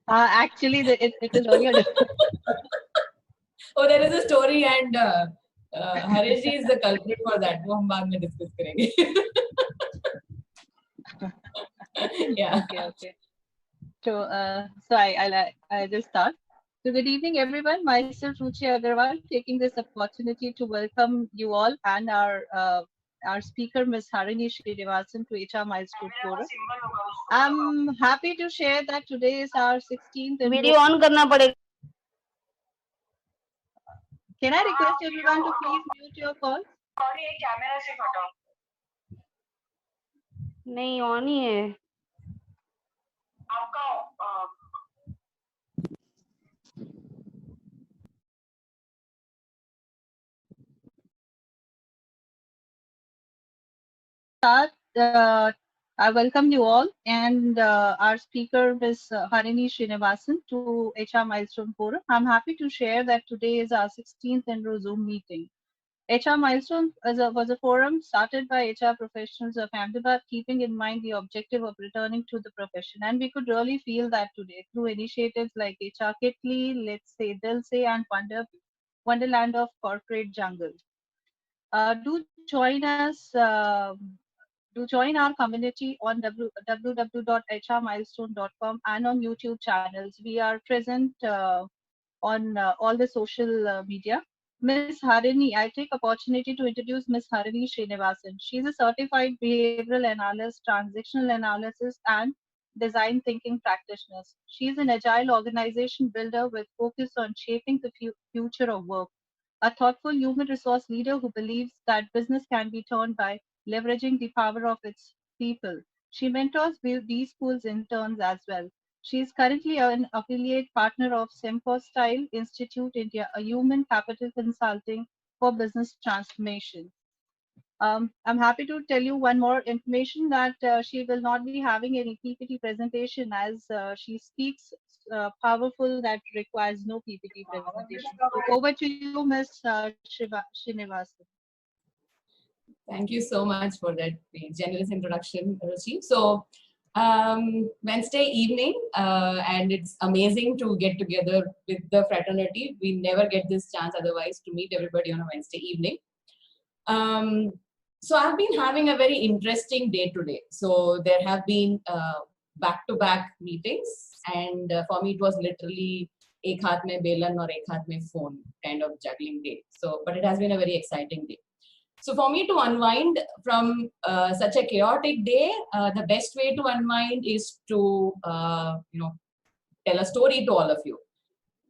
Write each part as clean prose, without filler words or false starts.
Actually, it is really a different. Oh, there is a story, and Harish ji is the culprit for that. वो हम बाद में discuss करेंगे. Yeah. Okay. So I just start. So good evening, everyone. Myself, Ruchi Agarwal, taking this opportunity to welcome you all and our speaker, Ms. Harini Srinivasan, to HR Milestone Forum. I'm happy to share that today is our 16th. Video on करना पड़ेगा. Can I request everyone to please mute your call? Sorry, camera से हटाओ. नहीं on ही है. आपका I welcome you all and our speaker, Ms. Harini Srinivasan, to HR Milestone Forum. I'm happy to share that today is our 16th annual Zoom meeting. HR Milestone was a forum started by HR professionals of Ahmedabad, keeping in mind the objective of returning to the profession. And we could really feel that today through initiatives like HR Kitli, Let's Say, Dil Say, and Wonderland of Corporate Jungle. Do join us. Do join our community on www.hrmilestone.com and on YouTube channels. We are present on all the social media. Ms. Harini, I take opportunity to introduce Ms. Harini Srinivasan. She's a certified behavioral analyst, transactional analysis, and design thinking practitioner. She's an agile organization builder with focus on shaping the future of work. A thoughtful human resource leader who believes that business can be turned by leveraging the power of its people. She mentors these schools interns as well. She is currently an affiliate partner of Sempostyle Institute India, a human capital consulting for business transformation. I'm happy to tell you one more information that she will not be having any PPT presentation as she speaks powerful that requires no PPT presentation. So over to you, Ms. Srinivasan. Thank you so much for that generous introduction, Ruchi. So, Wednesday evening, and it's amazing to get together with the fraternity. We never get this chance otherwise to meet everybody on a Wednesday evening. So I've been having a very interesting day today. So there have been back-to-back meetings, and for me it was literally ek haath mein belan or ek haath mein phone kind of juggling day. So, but it has been a very exciting day. So for me to unwind from such a chaotic day, the best way to unwind is to tell a story to all of you.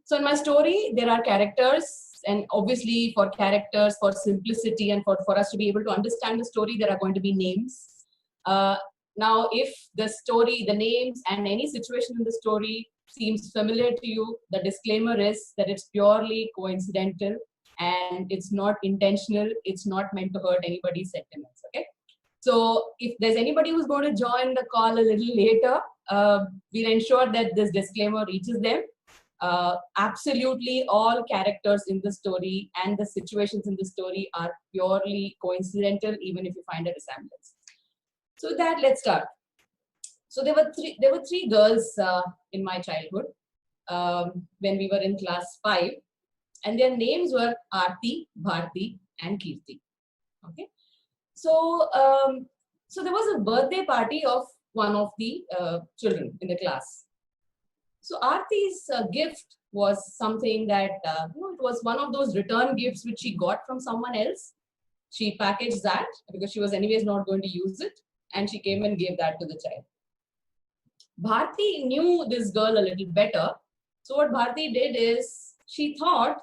So in my story, there are characters, and obviously for characters, for simplicity, and for us to be able to understand the story, there are going to be names. Now, if the story, the names, and any situation in the story seems familiar to you, the disclaimer is that it's purely coincidental and it's not intentional. It's not meant to hurt anybody's sentiments, okay? So if there's anybody who's going to join the call a little later, we'll ensure that this disclaimer reaches them. Absolutely all characters in the story and the situations in the story are purely coincidental, even if you find a resemblance. So with that, let's start. So there were three girls in my childhood when we were in class 5, and their names were Aarti, Bharti, and Kirti. Okay. So so there was a birthday party of one of the children in the class. So Aarti's gift was something that it was one of those return gifts which she got from someone else. She packaged that because she was anyways not going to use it, and she came and gave that to the child. Bharti knew this girl a little better. So what Bharti did is she thought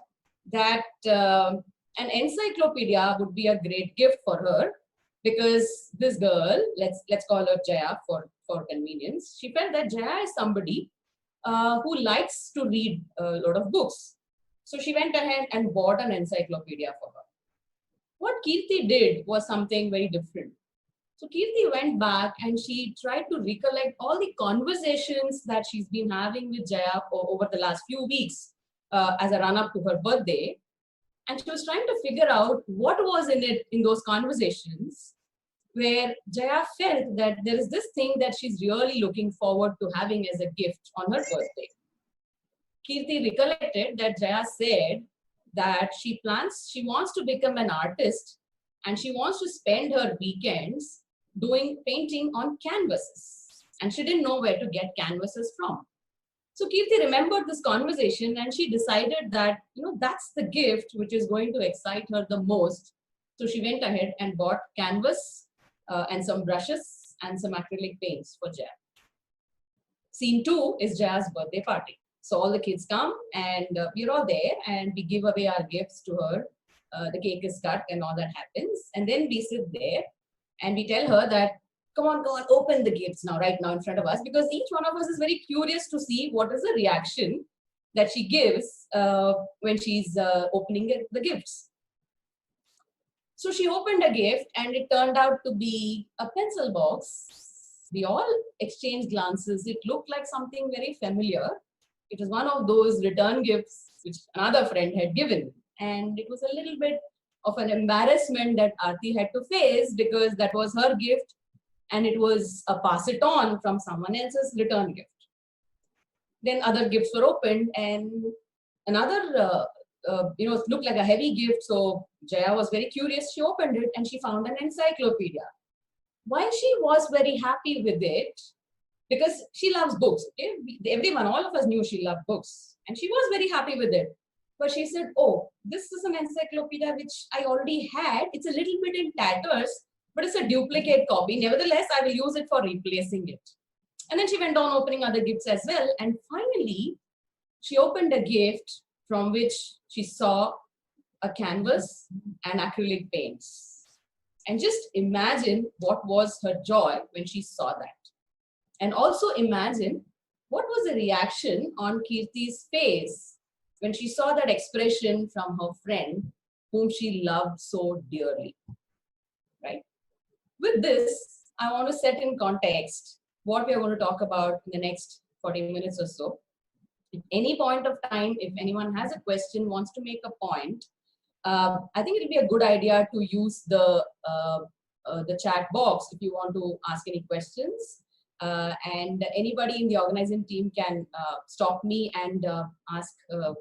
that an encyclopedia would be a great gift for her, because this girl, let's call her Jaya for convenience, she felt that Jaya is somebody who likes to read a lot of books. So she went ahead and bought an encyclopedia for her. What Kirti did was something very different. So Kirti went back and she tried to recollect all the conversations that she's been having with Jaya over the last few weeks as a run-up to her birthday. And she was trying to figure out what was in those conversations where Jaya felt that there is this thing that she's really looking forward to having as a gift on her birthday. Kirti recollected that Jaya said that she wants to become an artist and she wants to spend her weekends doing painting on canvases. And she didn't know where to get canvases from. So Kirti remembered this conversation and she decided that, that's the gift which is going to excite her the most. So she went ahead and bought canvas and some brushes and some acrylic paints for Jaya. Scene 2 is Jaya's birthday party. So all the kids come and we're all there and we give away our gifts to her. The cake is cut and all that happens. And then we sit there and we tell her that, come on, open the gifts right now in front of us, because each one of us is very curious to see what is the reaction that she gives when she's opening the gifts. So she opened a gift and it turned out to be a pencil box. We all exchanged glances. It looked like something very familiar. It was one of those return gifts which another friend had given. And it was a little bit of an embarrassment that Aarti had to face, because that was her gift and it was a pass it on from someone else's return gift. Then other gifts were opened and another, it looked like a heavy gift. So Jaya was very curious. She opened it and she found an encyclopedia. Why she was very happy with it, because she loves books. Okay? Everyone, all of us knew she loved books and she was very happy with it. But she said, oh, this is an encyclopedia which I already had. It's a little bit in tatters, but it's a duplicate copy. Nevertheless, I will use it for replacing it. And then she went on opening other gifts as well. And finally, she opened a gift from which she saw a canvas and acrylic paints. And just imagine what was her joy when she saw that. And also imagine what was the reaction on Kirti's face when she saw that expression from her friend whom she loved so dearly, right? With this, I want to set in context what we are going to talk about in the next 40 minutes or so. At any point of time, if anyone has a question, wants to make a point, I think it will be a good idea to use the chat box if you want to ask any questions. And anybody in the organizing team can stop me and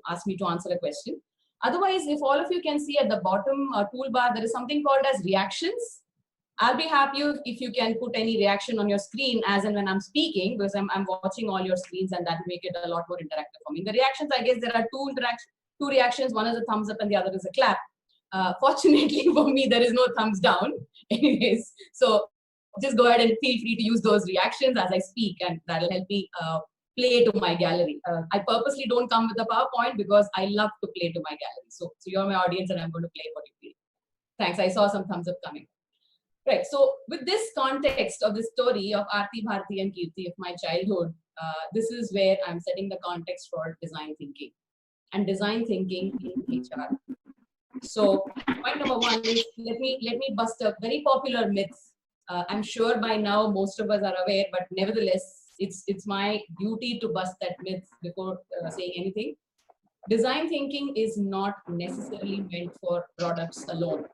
ask me to answer a question. Otherwise, if all of you can see at the bottom toolbar, there is something called as reactions. I'll be happy if you can put any reaction on your screen as and when I'm speaking, because I'm watching all your screens and that will make it a lot more interactive for me. The reactions, I guess there are two reactions. One is a thumbs up and the other is a clap. Fortunately for me, there is no thumbs down anyways. So just go ahead and feel free to use those reactions as I speak, and that'll help me play to my gallery. I purposely don't come with a PowerPoint because I love to play to my gallery. So you're my audience and I'm going to play what you play. Thanks. I saw some thumbs up coming. Right. So with this context of the story of Aarti, Bharti and Kirti of my childhood, this is where I'm setting the context for design thinking and design thinking in HR. So point number one is let me bust a very popular myth. I'm sure by now most of us are aware, but nevertheless, it's my duty to bust that myth before saying anything. Design thinking is not necessarily meant for products alone.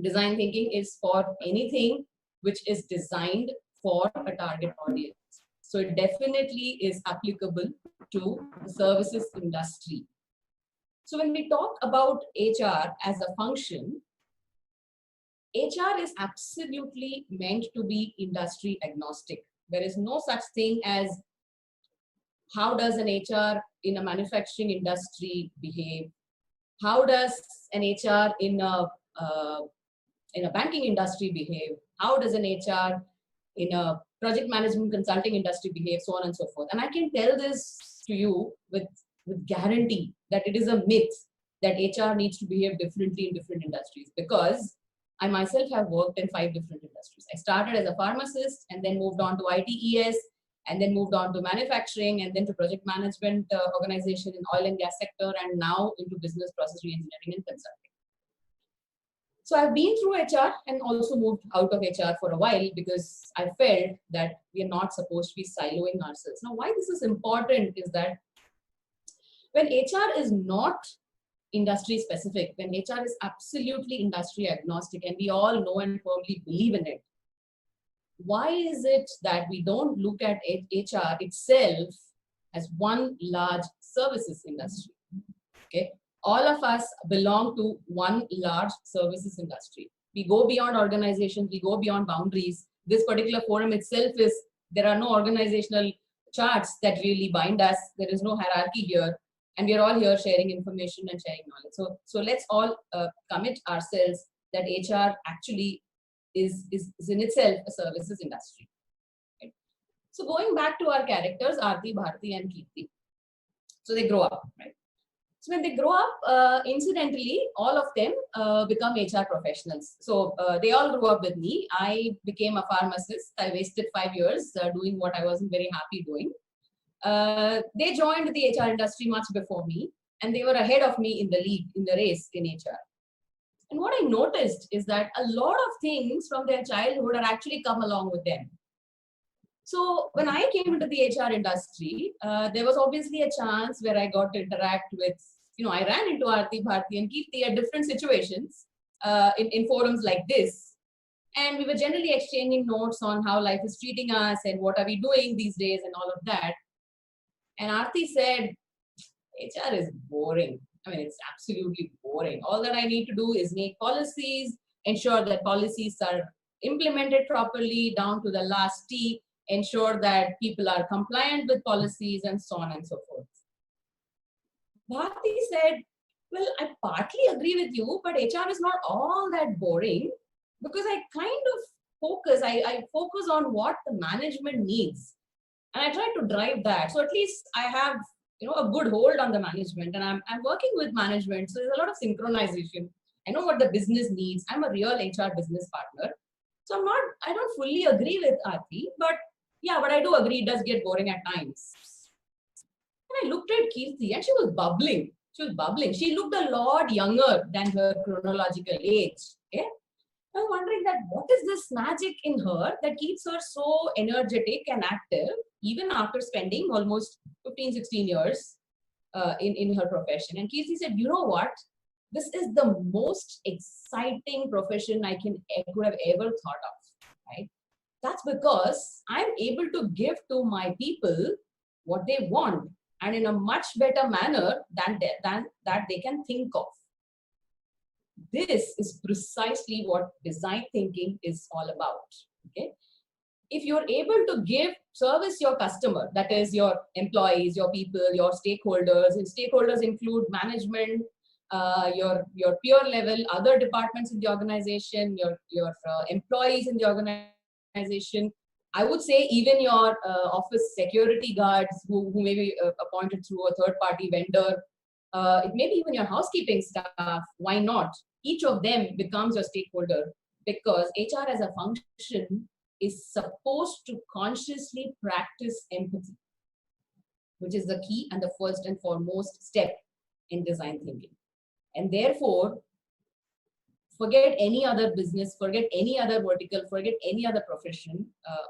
Design thinking is for anything which is designed for a target audience. So it definitely is applicable to the services industry. So when we talk about HR as a function, HR is absolutely meant to be industry agnostic. There is no such thing as how does an HR in a manufacturing industry behave? How does an HR in a banking industry behave? How does an HR in a project management consulting industry behave? So on and so forth. And I can tell this to you with guarantee that it is a myth that HR needs to behave differently in different industries, because I myself have worked in 5 different industries. I started as a pharmacist and then moved on to ITES and then moved on to manufacturing and then to project management organization in oil and gas sector, and now into business process reengineering and consulting. So I've been through HR and also moved out of HR for a while because I felt that we are not supposed to be siloing ourselves. Now, why this is important is that when HR is not industry specific, when HR is absolutely industry agnostic and we all know and firmly believe in it, why is it that we don't look at HR itself as one large services industry? Okay, all of us belong to one large services industry. We go beyond organizations, we go beyond boundaries. This particular forum itself is, there are no organizational charts that really bind us. There is no hierarchy here. And we are all here sharing information and sharing knowledge. So let's all commit ourselves that HR actually is in itself a services industry. Right? So going back to our characters, Aarti, Bharti, and Kirti. So they grow up, right? So when they grow up, incidentally, all of them become HR professionals. So they all grew up with me. I became a pharmacist. I wasted 5 years doing what I wasn't very happy doing. They joined the HR industry much before me, and they were ahead of me in the lead, in the race in HR. And what I noticed is that a lot of things from their childhood are actually come along with them. So when I came into the HR industry, there was obviously a chance where I got to interact with, I ran into Aarti, Bharti, and Kirti at different situations in forums like this. And we were generally exchanging notes on how life is treating us and what are we doing these days and all of that. And Aarti said, HR is boring. I mean, it's absolutely boring. All that I need to do is make policies, ensure that policies are implemented properly down to the last T, ensure that people are compliant with policies, and so on and so forth. Bharti said, well, I partly agree with you, but HR is not all that boring, because I kind of focus, I focus on what the management needs. And I try to drive that. So at least I have a good hold on the management, and I'm working with management. So there's a lot of synchronization. I know what the business needs. I'm a real HR business partner. So I don't fully agree with Aarti, but yeah, but I do agree it does get boring at times. And I looked at Kirti and she was bubbling. She looked a lot younger than her chronological age. Okay? I was wondering that what is this magic in her that keeps her so energetic and active, even after spending almost 15, 16 years in her profession. And Kirti said, you know what? This is the most exciting profession I could have ever thought of, right? That's because I'm able to give to my people what they want, and in a much better manner than that they can think of. This is precisely what design thinking is all about. Okay? If you're able to service your customer, that is your employees, your people, your stakeholders, and stakeholders include management, your peer level, other departments in the organization, your employees in the organization. I would say even your office security guards who may be appointed through a third-party vendor. It may be even your housekeeping staff. Why not? Each of them becomes your stakeholder, because HR as a function is supposed to consciously practice empathy, which is the key and the first and foremost step in design thinking. And therefore, forget any other business, forget any other vertical, forget any other profession.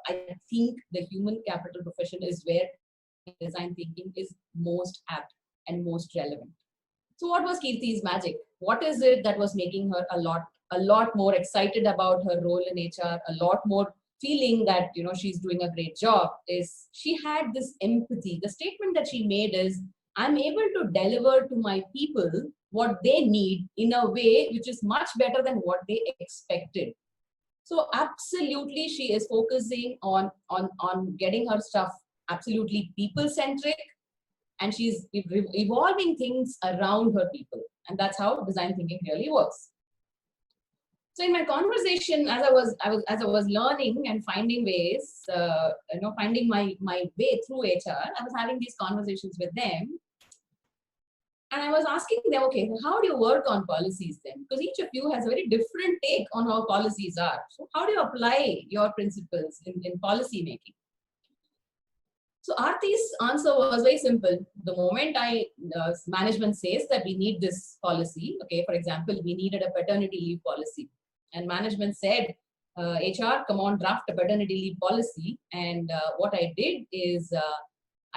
I think the human capital profession is where design thinking is most apt and most relevant. So what was Kirti's magic? What is it that was making her a lot more excited about her role in HR, a lot more feeling that she's doing a great job? Is she had this empathy. The statement that she made is, I'm able to deliver to my people what they need in a way which is much better than what they expected. So absolutely, she is focusing on getting her stuff absolutely people-centric, and she's evolving things around her people. And that's how design thinking really works. So in my conversation, as I was learning and finding ways, finding my way through HR, I was having these conversations with them. And I was asking them, okay, how do you work on policies then? Because each of you has a very different take on how policies are. So how do you apply your principles in policy making? So Aarti's answer was very simple. The moment management says that we need this policy, okay, for example, we needed a paternity leave policy, and management said, HR, come on, draft a paternity leave policy. And what I did is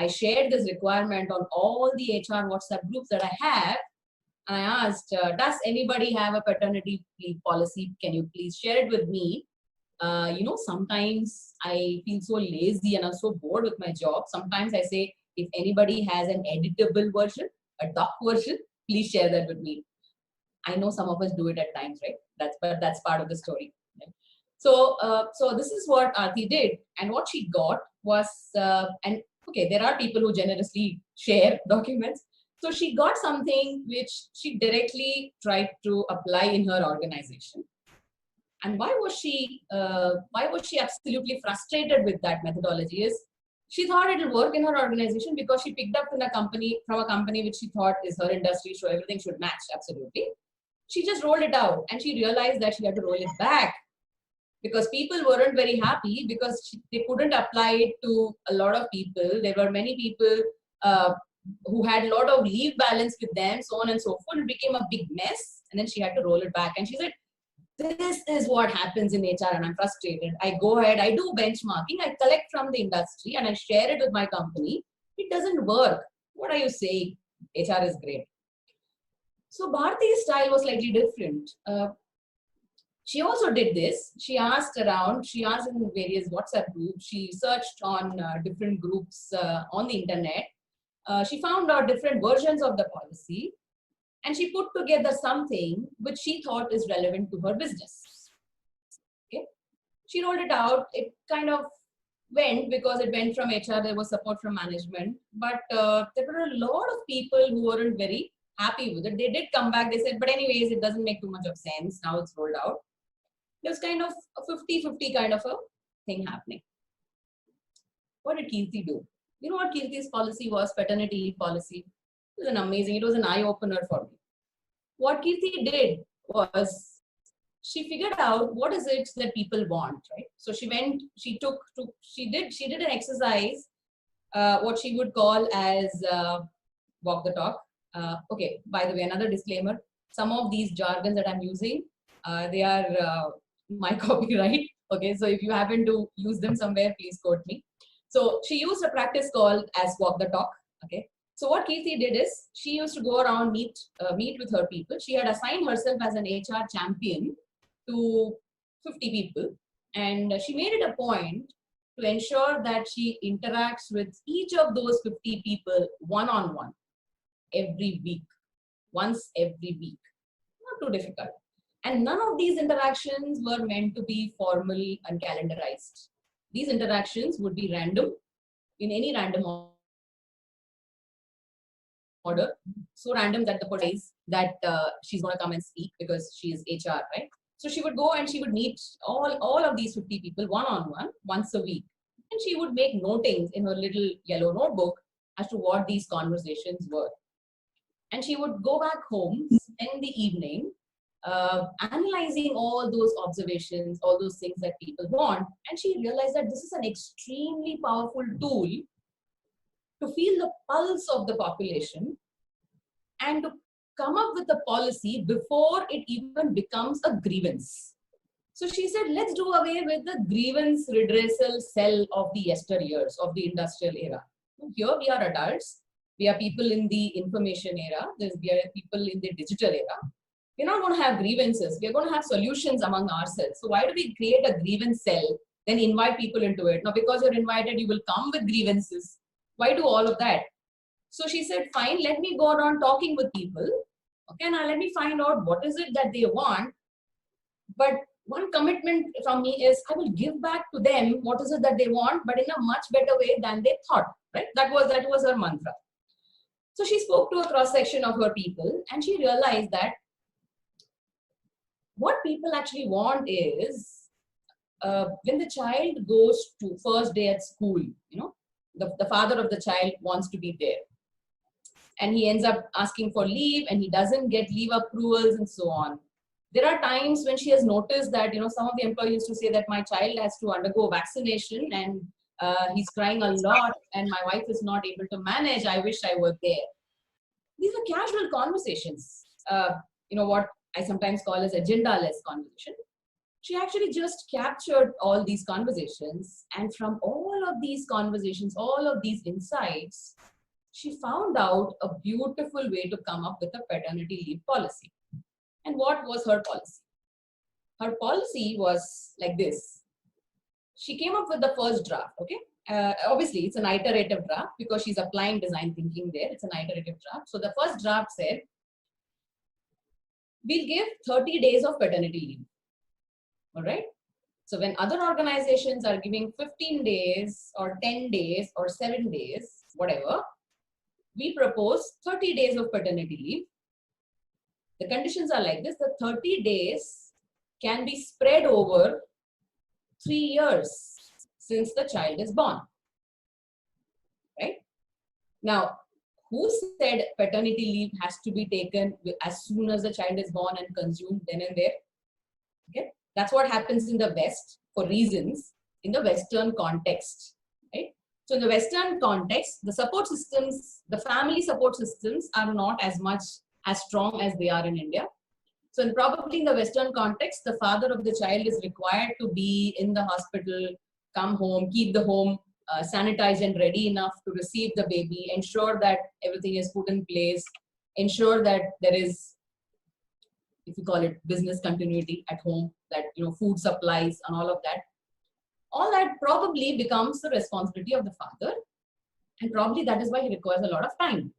I shared this requirement on all the HR WhatsApp groups that I have. and I asked, does anybody have a paternity leave policy? Can you please share it with me? Sometimes I feel so lazy and I'm so bored with my job. Sometimes I say, if anybody has an editable version, a doc version, please share that with me. I know some of us do it at times, right? That's part of the story. Right? So this is what Aarti did, and what she got was, and okay, there are people who generously share documents. So she got something which she directly tried to apply in her organization. And why was she absolutely frustrated with that methodology? Is she thought it will work in her organization because she picked up from a company which she thought is her industry, so everything should match absolutely. She just rolled it out, and she realized that she had to roll it back because people weren't very happy because they couldn't apply it to a lot of people. There were many people who had a lot of leave balance with them, so on and so forth. It became a big mess, and then she had to roll it back. And she said, this is what happens in HR, and I'm frustrated. I go ahead, I do benchmarking, I collect from the industry, and I share it with my company. It doesn't work. What are you saying? HR is great. So Bharti's style was slightly different. She also did this. She asked around, she asked in various WhatsApp groups, she searched on different groups on the internet. She found out different versions of the policy, and she put together something which she thought is relevant to her business. Okay, she rolled it out. It kind of went because it went from HR. There was support from management, but there were a lot of people who weren't very happy with it. They did come back. They said, but anyways, it doesn't make too much of sense. Now it's rolled out. There's kind of a 50-50 kind of a thing happening. What did Kirti do? You know what Kirti's policy was? Paternity leave policy. It was an eye-opener for me. What Kirti did was she figured out what is it that people want, right? So she did an exercise, what she would call as walk the talk. Okay, by the way, another disclaimer, some of these jargons that I'm using, they are my copyright. Okay, so if you happen to use them somewhere, please quote me. So she used a practice called as walk the talk. Okay, so what Kirti did is she used to go around meet with her people. She had assigned herself as an HR champion to 50 people, and she made it a point to ensure that she interacts with each of those 50 people one-on-one every week, once every week. Not too difficult. And none of these interactions were meant to be formal and calendarized. These interactions would be random, in any random order. So random that the person says that she's going to come and speak because she is HR, right? So she would go and she would meet all of these 50 people one-on-one once a week. And she would make notings in her little yellow notebook as to what these conversations were. And she would go back home, spend the evening analyzing all those observations, all those things that people want. And she realized that this is an extremely powerful tool to feel the pulse of the population and to come up with a policy before it even becomes a grievance. So she said, let's do away with the grievance redressal cell of the yesteryears, of the industrial era. Here we are adults. We are people in the information era. We are people in the digital era. We're not going to have grievances. We're going to have solutions among ourselves. So why do we create a grievance cell, then invite people into it? Now, because you're invited, you will come with grievances. Why do all of that? So she said, fine, let me go around talking with people. Okay, now let me find out what is it that they want. But one commitment from me is I will give back to them what is it that they want, but in a much better way than they thought. Right? That was her mantra. So she spoke to a cross section of her people, and she realized that what people actually want is when the child goes to first day at school, the father of the child wants to be there. And he ends up asking for leave and he doesn't get leave approvals and so on. There are times when she has noticed that, some of the employees used to say that my child has to undergo vaccination and he's crying a lot and my wife is not able to manage. I wish I were there. These are casual conversations. What I sometimes call as agenda-less conversation. She actually just captured all these conversations, and from all of these conversations, all of these insights, she found out a beautiful way to come up with a paternity leave policy. And what was her policy? Her policy was like this. She came up with the first draft, okay? Obviously, it's an iterative draft because she's applying design thinking there. It's an iterative draft. So the first draft said, we'll give 30 days of paternity leave, all right? So when other organizations are giving 15 days or 10 days or 7 days, whatever, we propose 30 days of paternity leave. The conditions are like this. The 30 days can be spread over 3 years since the child is born, right? Now, who said paternity leave has to be taken as soon as the child is born and consumed then and there? Okay, that's what happens in the West for reasons in the Western context, right? So in the Western context, the support systems, the family support systems are not as much as strong as they are in India. So probably in the Western context, the father of the child is required to be in the hospital, come home, keep the home sanitized and ready enough to receive the baby, ensure that everything is put in place, ensure that there is, if you call it business continuity at home, that food supplies and all of that. All that probably becomes the responsibility of the father, and probably that is why he requires a lot of time.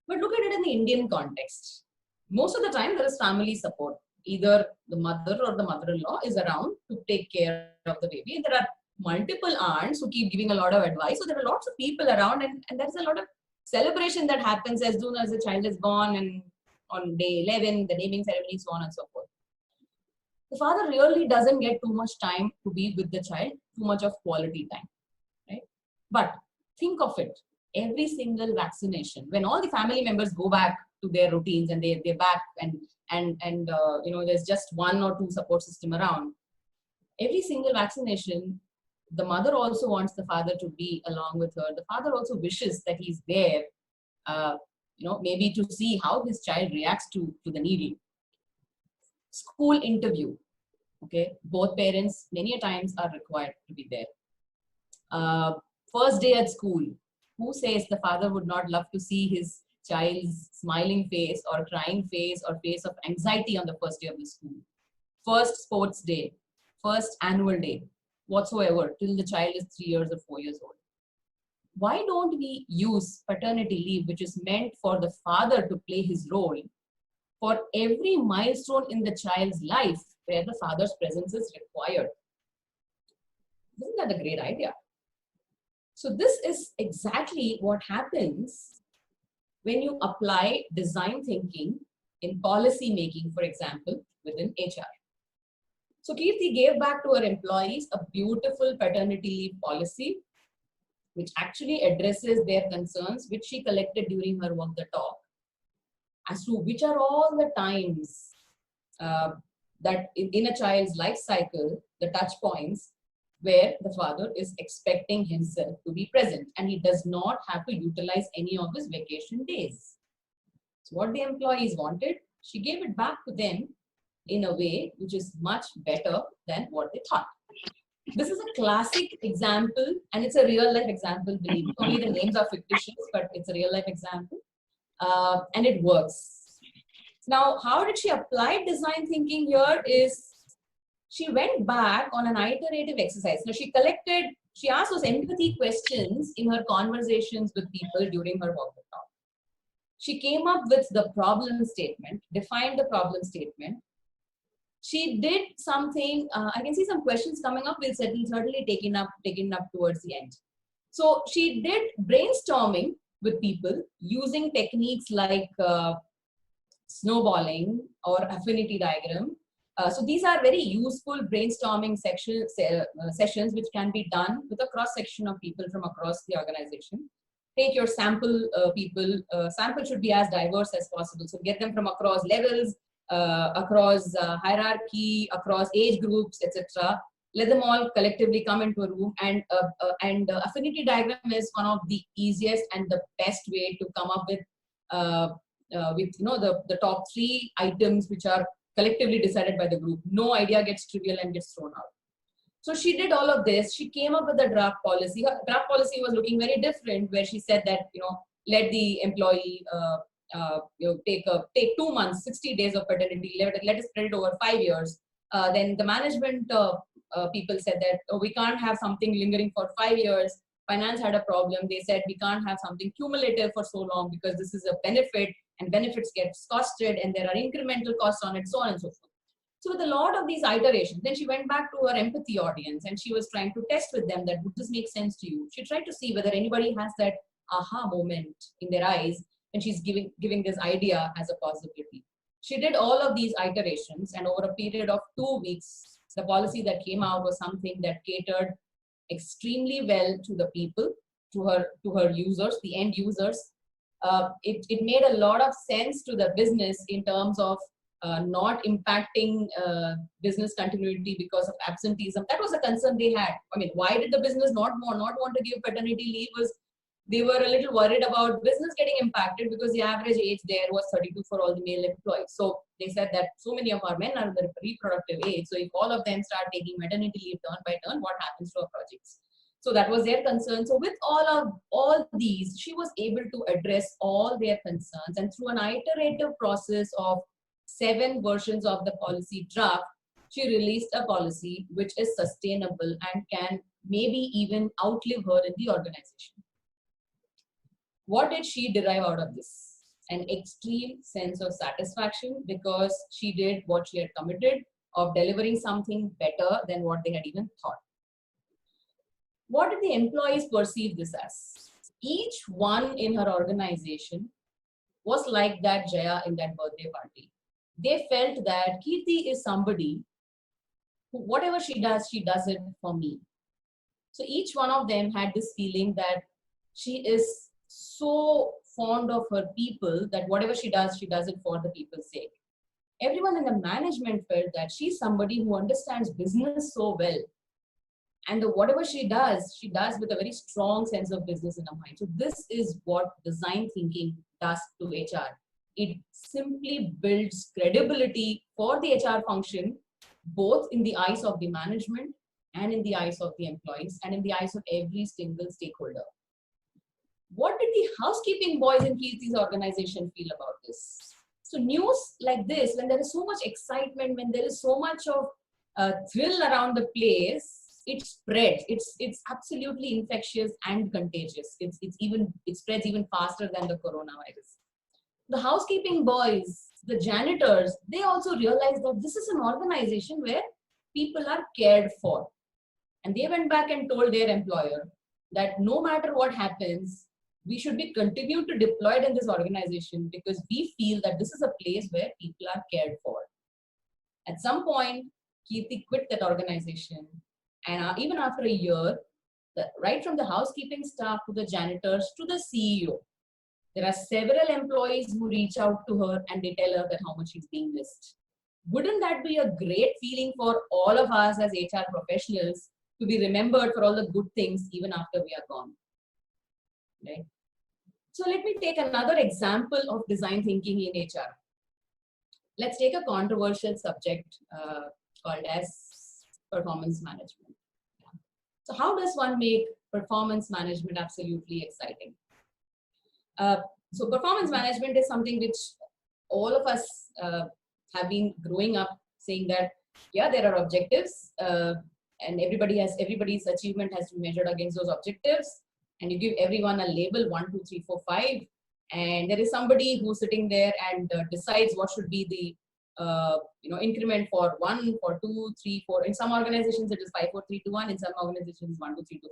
But look at it in the Indian context. Most of the time there is family support. Either the mother or the mother-in-law is around to take care of the baby. And there are multiple aunts who keep giving a lot of advice. So there are lots of people around, and there's a lot of celebration that happens as soon as the child is born, and on day 11, the naming ceremony, so on and so forth. The father really doesn't get too much time to be with the child, too much of quality time, right? But think of it, every single vaccination, when all the family members go back to their routines and they're back and there's just one or two support system around, every single vaccination, the mother also wants the father to be along with her. The father also wishes that he's there, maybe to see how his child reacts to the needle. School interview, okay? Both parents many a times are required to be there. First day at school, who says the father would not love to see his child's smiling face or crying face or face of anxiety on the first day of the school? First sports day, first annual day, whatsoever, till the child is 3 years or 4 years old. Why don't we use paternity leave, which is meant for the father to play his role, for every milestone in the child's life where the father's presence is required? Isn't that a great idea? So this is exactly what happens when you apply design thinking in policy making, for example, within HR. So Kirti gave back to her employees a beautiful paternity leave policy, which actually addresses their concerns, which she collected during her walk the talk, as to which are all the times that in a child's life cycle, the touch points where the father is expecting himself to be present and he does not have to utilize any of his vacation days. So what the employees wanted, she gave it back to them in a way which is much better than what they thought. This is a classic example, and it's a real life example, believe me. Only the names are fictitious, but it's a real life example. And it works. Now, how did she apply design thinking here is, she went back on an iterative exercise. Now, she asked those empathy questions in her conversations with people during her walk the talk. She came up with the problem statement, defined the problem statement. She did something, I can see some questions coming up, we'll certainly taken up towards the end. So she did brainstorming with people using techniques like snowballing or affinity diagram. So these are very useful brainstorming sessions which can be done with a cross-section of people from across the organization. Take your sample people, sample should be as diverse as possible. So get them from across levels, across hierarchy, across age groups, etc. Let them all collectively come into a room, and affinity diagram is one of the easiest and the best way to come up with the top 3 items which are collectively decided by the group. No idea gets trivial and gets thrown out. So she did all of this. She came up with a draft policy. Her draft policy was looking very different, where she said that let the employee take 2 months, 60 days of paternity, let us spread it over 5 years. Then the management people said that, oh, we can't have something lingering for 5 years. Finance had a problem. They said we can't have something cumulative for so long because this is a benefit and benefits get costed and there are incremental costs on it, so on and so forth. So with a lot of these iterations, then she went back to her empathy audience and she was trying to test with them that would this make sense to you? She tried to see whether anybody has that aha moment in their eyes and she's giving this idea as a possibility. She did all of these iterations and over a period of 2 weeks, the policy that came out was something that catered extremely well to the people, to her users, the end users. It made a lot of sense to the business in terms of not impacting business continuity because of absenteeism. That was a concern they had. I mean, why did the business not want to give paternity leave? Was they were a little worried about business getting impacted because the average age there was 32 for all the male employees. So they said that so many of our men are in the reproductive age. So if all of them start taking maternity leave turn by turn, what happens to our projects? So that was their concern. So with all these, she was able to address all their concerns, and through an iterative process of 7 versions of the policy draft, she released a policy which is sustainable and can maybe even outlive her in the organization. What did she derive out of this? An extreme sense of satisfaction because she did what she had committed of delivering something better than what they had even thought. What did the employees perceive this as? Each one in her organization was like that Jaya in that birthday party. They felt that Kirti is somebody who, whatever she does it for me. So each one of them had this feeling that she is so fond of her people that whatever she does it for the people's sake. Everyone in the management felt that she's somebody who understands business so well. And whatever she does with a very strong sense of business in her mind. So this is what design thinking does to HR. It simply builds credibility for the HR function, both in the eyes of the management and in the eyes of the employees and in the eyes of every single stakeholder. What did the housekeeping boys in Kirti's organization feel about this? So news like this, when there is so much excitement, when there is so much of thrill around the place, it spreads. It's absolutely infectious and contagious. It spreads even faster than the coronavirus. The housekeeping boys, the janitors, they also realized that this is an organization where people are cared for. And they went back and told their employer that no matter what happens, we should be continued to deployed in this organization because we feel that this is a place where people are cared for. At some point, Kirti quit that organization. And even after a year, right from the housekeeping staff to the janitors to the CEO, there are several employees who reach out to her and they tell her that how much she's being missed. Wouldn't that be a great feeling for all of us as HR professionals to be remembered for all the good things even after we are gone? Right? So let me take another example of design thinking in HR. Let's take a controversial subject called as performance management. So how does one make performance management absolutely exciting? So performance management is something which all of us have been growing up saying that, yeah, there are objectives and everybody's achievement has to be measured against those objectives. And you give everyone a label 1, 2, 3, 4, 5. And there is somebody who's sitting there and decides what should be the increment for 1, for 2, 3, 4. In some organizations, it is 5, 4, 3, 2, 1. In some organizations, 1, 2, 3, 2,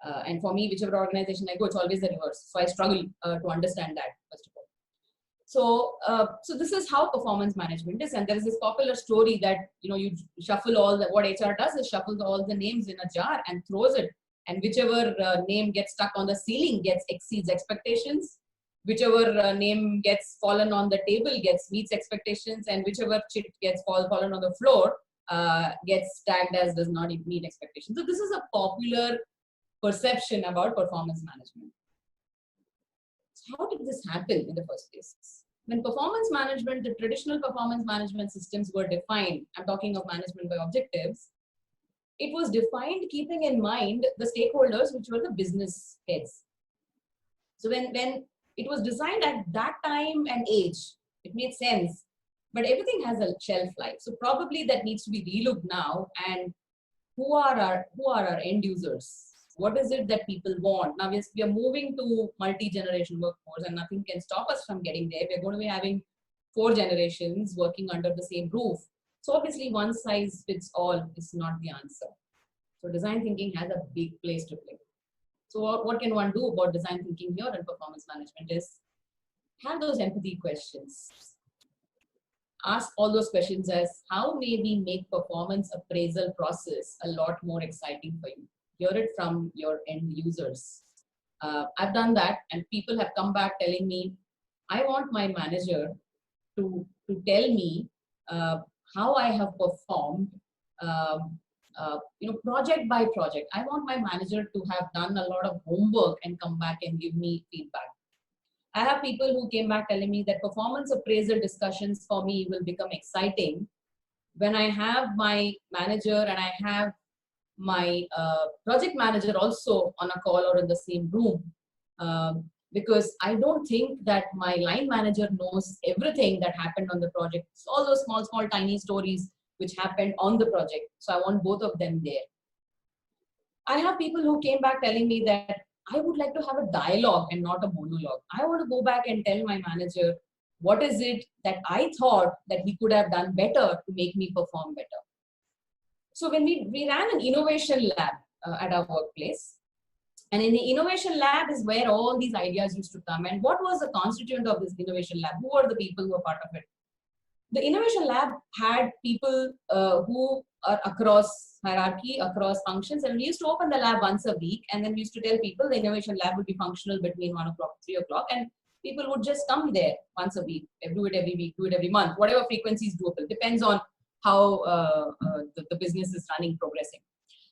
5. And for me, whichever organization I go, it's always the reverse. So I struggle to understand that, first of all. So this is how performance management is. And there is this popular story that, you shuffle what HR does is shuffles all the names in a jar and throws it. And whichever name gets stuck on the ceiling exceeds expectations. Whichever name gets fallen on the table meets expectations, and whichever chit gets fallen on the floor gets tagged as does not meet expectations. So this is a popular perception about performance management. So how did this happen in the first place? When performance management, the traditional performance management systems were defined, I'm talking of management by objectives, it was defined keeping in mind the stakeholders, which were the business heads. So when it was designed at that time and age, it made sense. But everything has a shelf life. So probably that needs to be relooked now. And who are our end users? What is it that people want? Now we are moving to multi-generation workforce, and nothing can stop us from getting there. We're going to be having 4 generations working under the same roof. So obviously one size fits all is not the answer. So design thinking has a big place to play. So what can one do about design thinking here and performance management is have those empathy questions. Ask all those questions as how may we make performance appraisal process a lot more exciting for you? Hear it from your end users. I've done that, and people have come back telling me, I want my manager to tell me how I have performed, project by project. I want my manager to have done a lot of homework and come back and give me feedback. I have people who came back telling me that performance appraisal discussions for me will become exciting when I have my manager and I have my project manager also on a call or in the same room. Because I don't think that my line manager knows everything that happened on the project. It's all those small, tiny stories which happened on the project. So I want both of them there. I have people who came back telling me that I would like to have a dialogue and not a monologue. I want to go back and tell my manager what is it that I thought that he could have done better to make me perform better. So when we ran an innovation lab at our workplace, and in the innovation lab is where all these ideas used to come. And what was the constituent of this innovation lab? Who were the people who were part of it? The innovation lab had people who are across hierarchy, across functions, and we used to open the lab once a week, and then we used to tell people the innovation lab would be functional between 1 o'clock, 3 o'clock, and people would just come there once a week, do it every week, do it every month, whatever frequency is doable. Depends on how the business is running, progressing.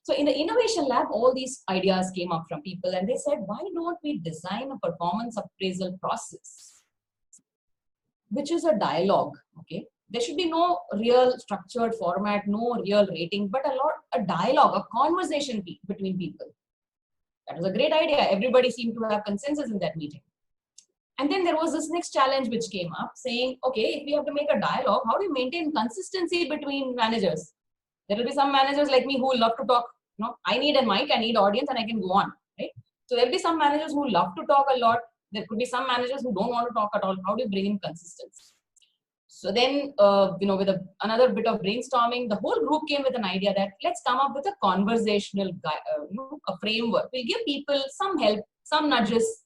So in the innovation lab, all these ideas came up from people, and they said, why don't we design a performance appraisal process, which is a dialogue, okay? There should be no real structured format, no real rating, but a dialogue, a conversation between people. That was a great idea. Everybody seemed to have consensus in that meeting. And then there was this next challenge which came up saying, okay, if we have to make a dialogue, how do you maintain consistency between managers? There will be some managers like me who will love to talk. You know, I need a mic, I need audience, and I can go on, right? So there'll be some managers who love to talk a lot. There could be some managers who don't want to talk at all. How do you bring in consistency? So then, with another bit of brainstorming, the whole group came with an idea that let's come up with a conversational a framework. We'll give people some help, some nudges.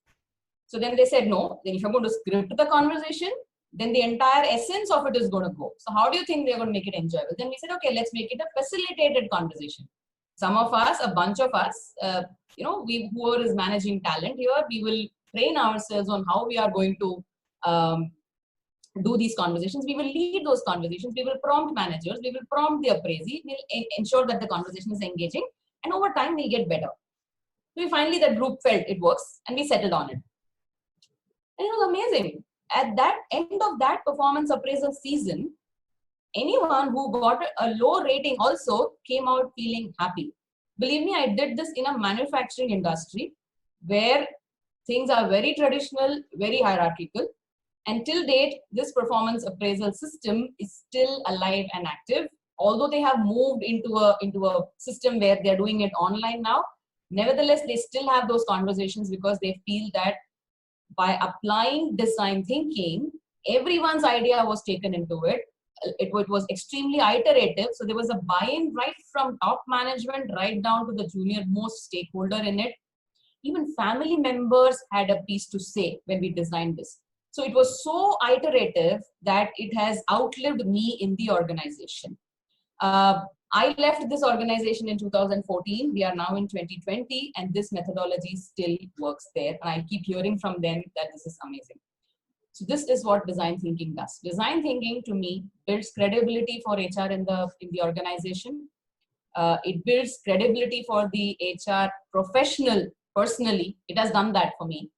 So then they said, no, then if you're going to script the conversation, then the entire essence of it is going to go. So how do you think they're going to make it enjoyable? Then we said, okay, let's make it a facilitated conversation. Some of us, a bunch of us, whoever is managing talent here, we will train ourselves on how we are going to do these conversations. We will lead those conversations. We will prompt managers. We will prompt the appraisee. We'll ensure that the conversation is engaging. And over time, we'll get better. So finally, the group felt it works, and we settled on it. And it was amazing. At that end of that performance appraisal season, anyone who got a low rating also came out feeling happy. Believe me, I did this in a manufacturing industry where things are very traditional, very hierarchical. And till date, this performance appraisal system is still alive and active. Although they have moved into a system where they're doing it online now, nevertheless, they still have those conversations because they feel that by applying design thinking, everyone's idea was taken into it. It was extremely iterative. So there was a buy-in right from top management right down to the junior most stakeholder in it. Even family members had a piece to say when we designed this. So it was so iterative that it has outlived me in the organization. I left this organization in 2014. We are now in 2020, and this methodology still works there. And I keep hearing from them that this is amazing. So this is what design thinking does. Design thinking, to me, builds credibility for HR in the organization. It builds credibility for the HR professional personally. It has done that for me.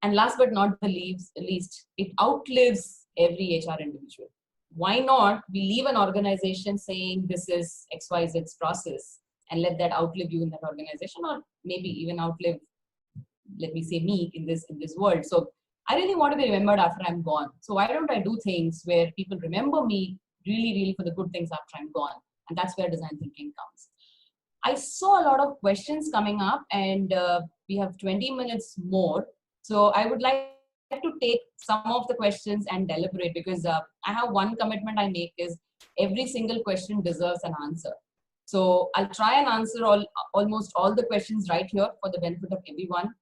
And last but not the least, it outlives every HR individual. Why not we leave an organization saying this is XYZ's process and let that outlive you in that organization, or maybe even outlive let me say me in this world. So I really want to be remembered after I'm gone. So why don't I do things where people remember me really for the good things after I'm gone? And that's where design thinking comes. I saw a lot of questions coming up, and we have 20 minutes more. So I would like to take some of the questions and deliberate, because I have one commitment I make is every single question deserves an answer. So I'll try and answer almost all the questions right here for the benefit of everyone.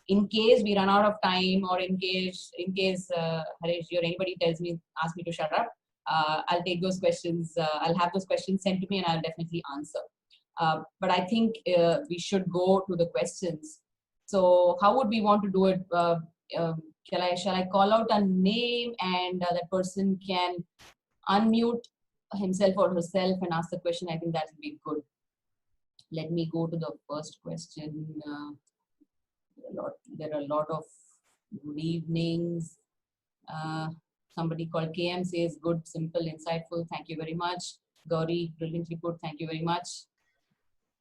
In case we run out of time, or in case Harish or anybody asks me to shut up, I'll take those questions. I'll have those questions sent to me, and I'll definitely answer. But I think we should go to the questions. So how would we want to do it? Shall I call out a name, and that person can unmute himself or herself and ask the question? I think that would be good. Let me go to the first question. There are a lot of good evenings. Somebody called KM says, good, simple, insightful. Thank you very much. Gauri, brilliantly put. Thank you very much.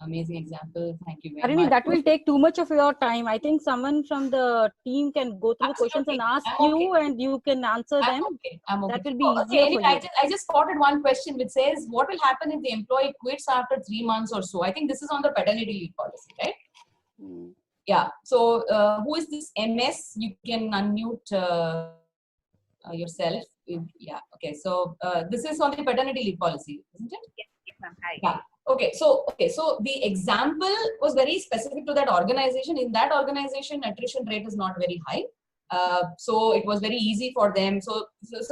Amazing example. Thank you very Harini, much. that will take too much of your time. I think someone from the team can go through the questions and ask you, and you can answer them. I'm okay. That will be easier for anyway, you. I just spotted one question which says, what will happen if the employee quits after 3 months or so? I think this is on the paternity leave policy, right? Yeah. So who is this MS? You can unmute yourself. Yeah. Okay. So this is on the paternity leave policy, isn't it? Yes, ma'am. Hi. Yeah. Okay. So the example was very specific to that organization. In that organization, attrition rate is not very high. So it was very easy for them. So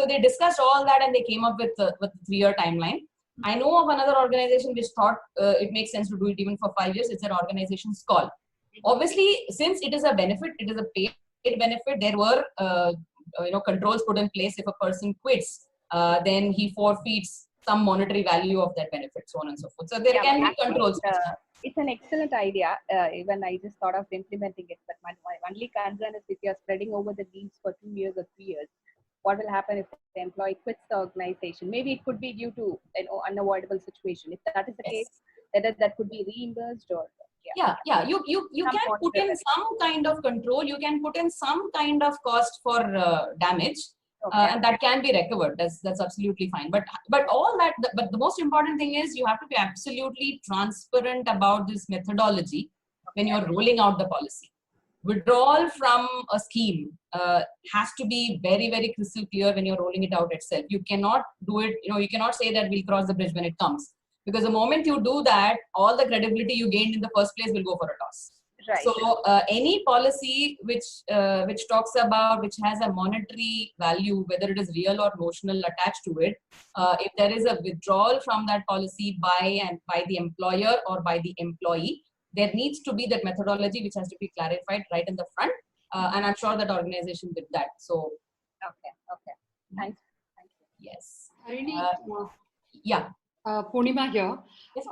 they discussed all that, and they came up with a 3-year timeline. I know of another organization which thought it makes sense to do it even for 5 years. It's an organization call. Obviously, since it is a benefit, it is a paid benefit. There were controls put in place. If a person quits, then he forfeits some monetary value of that benefit, so on and so forth. So there can be controls. It's an excellent idea. Even I just thought of implementing it, but my only concern is if you're spreading over the leaves for 2 years or 3 years, what will happen if the employee quits the organization? Maybe it could be due to an unavoidable situation. If that is the case, that could be reimbursed, or yeah. You can put in some kind of control. You can put in some kind of cost for damage. And that can be recovered. That's absolutely fine. But all that. But the most important thing is you have to be absolutely transparent about this methodology when you're rolling out the policy. Withdrawal from a scheme has to be very, very crystal clear when you're rolling it out itself. You cannot do it. You cannot say that we'll cross the bridge when it comes, because the moment you do that, all the credibility you gained in the first place will go for a toss. Right. So any policy which talks about, which has a monetary value, whether it is real or notional attached to it, if there is a withdrawal from that policy by the employer or by the employee, there needs to be that methodology which has to be clarified right in the front. And I'm sure that organization did that. So okay. Thanks. Thank you. Yes. Harini, yeah. Purnima here. Yes,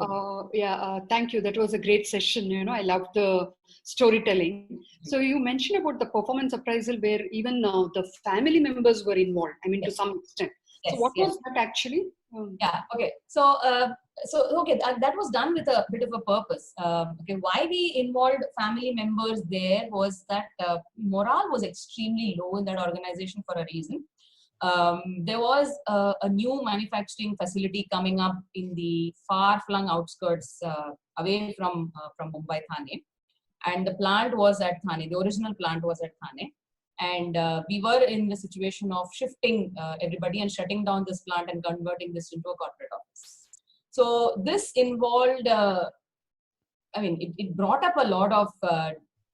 thank you. That was a great session. I loved the storytelling. So you mentioned about the performance appraisal where even the family members were involved. I mean, to some extent. So what was that actually? Yeah. Okay. So that was done with a bit of a purpose. Why we involved family members there was that morale was extremely low in that organization for a reason. There was a new manufacturing facility coming up in the far-flung outskirts away from Mumbai, Thane, and the plant was at Thane. The original plant was at Thane, and we were in the situation of shifting everybody and shutting down this plant and converting this into a corporate office. So this involved, it brought up a lot of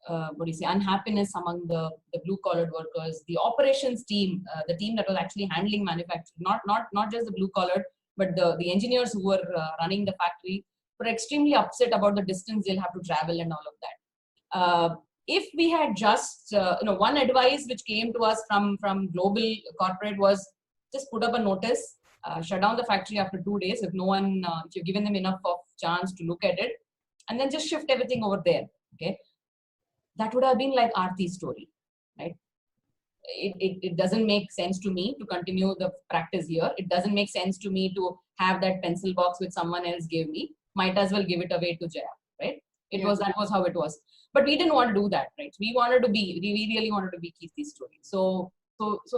unhappiness among the blue-collared workers. The operations team, the team that was actually handling manufacturing, not just the blue-collared, but the engineers who were running the factory, were extremely upset about the distance they'll have to travel and all of that. If we had just, one advice which came to us from global corporate was just put up a notice, shut down the factory after 2 days if no one, if you've given them enough of chance to look at it, and then just shift everything over there. Okay. That would have been like Aarti's story, right? It doesn't make sense to me to continue the practice here. It doesn't make sense to me to have that pencil box which someone else gave me. Might as well give it away to Jaya, right? That was how it was. But we didn't want to do that, right? We really wanted to be Kirti's story. So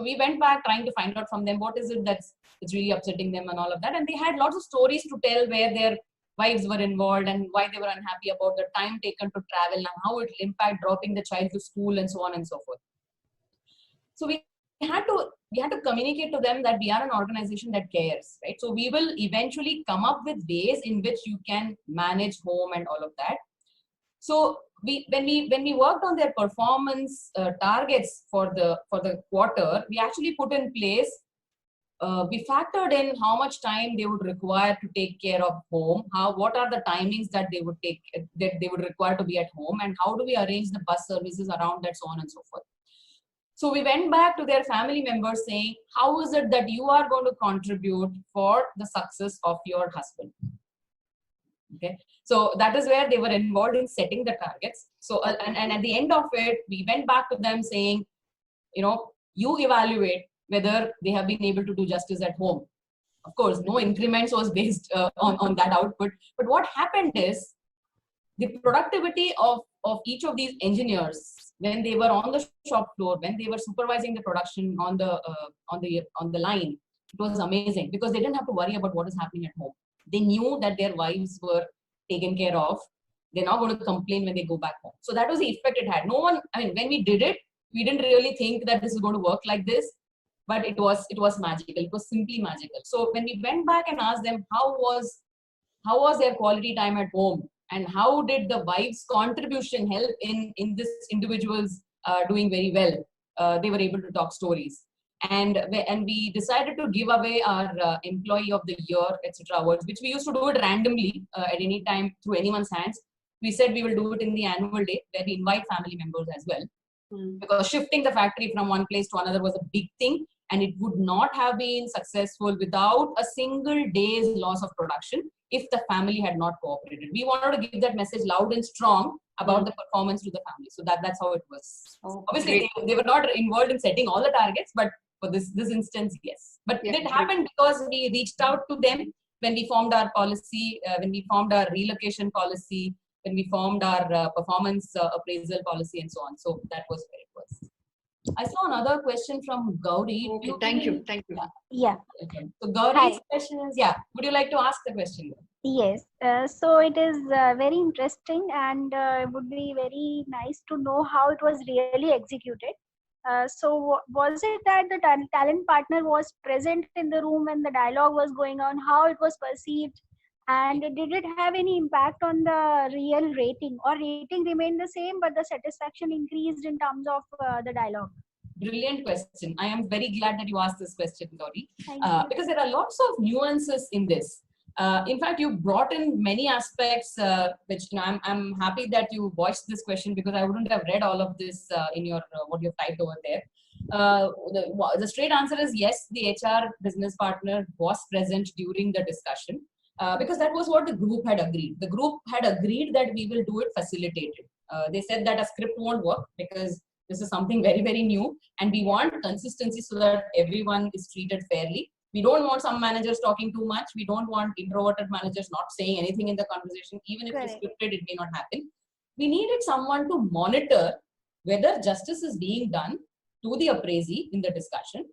we went back trying to find out from them what is it that's really upsetting them and all of that. And they had lots of stories to tell where their wives were involved and why they were unhappy about the time taken to travel and how it will impact dropping the child to school and so on and so forth. So we had to communicate to them that we are an organization that cares, right? So we will eventually come up with ways in which you can manage home and all of that. So when we worked on their performance targets for the quarter, we actually put in place. We factored in how much time they would require to take care of home, what are the timings that they would require to be at home, and how do we arrange the bus services around that, so on and so forth. So we went back to their family members saying, how is it that you are going to contribute for the success of your husband? Okay, so that is where they were involved in setting the targets. So and at the end of it, we went back to them saying, you evaluate whether they have been able to do justice at home. Of course, no increments was based on that output. But what happened is the productivity of each of these engineers when they were on the shop floor, when they were supervising the production on the line, it was amazing because they didn't have to worry about what is happening at home. They knew that their wives were taken care of. They're not going to complain when they go back home. So that was the effect it had. When we did it, we didn't really think that this is going to work like this. But it was magical. It was simply magical. So when we went back and asked them how was their quality time at home, and how did the wife's contribution help in this individual's doing very well, they were able to talk stories. And we decided to give away our employee of the year, etc. awards, which we used to do it randomly at any time through anyone's hands. We said we will do it in the annual day where we invite family members as well. Because shifting the factory from one place to another was a big thing, and it would not have been successful without a single day's loss of production if the family had not cooperated. We wanted to give that message loud and strong about the performance to the family. So that's how it was. Oh, obviously they were not involved in setting all the targets, but for this instance, yes. But it happened because we reached out to them when we formed our policy, when we formed our relocation policy, when we formed our performance appraisal policy, and so on. So that was where it was. I saw another question from Gauri. Okay, thank you. Yeah. Okay. So Gauri's question is, would you like to ask the question? Yes. So it is very interesting, and it would be very nice to know how it was really executed. So was it that the talent partner was present in the room when the dialogue was going on, how it was perceived, and did it have any impact on the real rating, or rating remained the same but the satisfaction increased in terms of the dialogue? Brilliant question. I am very glad that you asked this question, Gauri, Thank you. because there are lots of nuances in this. In fact, you brought in many aspects, which I'm happy that you voiced this question, because I wouldn't have read all of this in your what you've typed over there. The straight answer is yes, the HR business partner was present during the discussion, because that was what the group had agreed. The group had agreed that we will do it facilitated. They said that a script won't work because this is something very, very new, and we want consistency so that everyone is treated fairly. We don't want some managers talking too much. We don't want introverted managers not saying anything in the conversation. Even if it's scripted, it may not happen. We needed someone to monitor whether justice is being done to the appraisee in the discussion,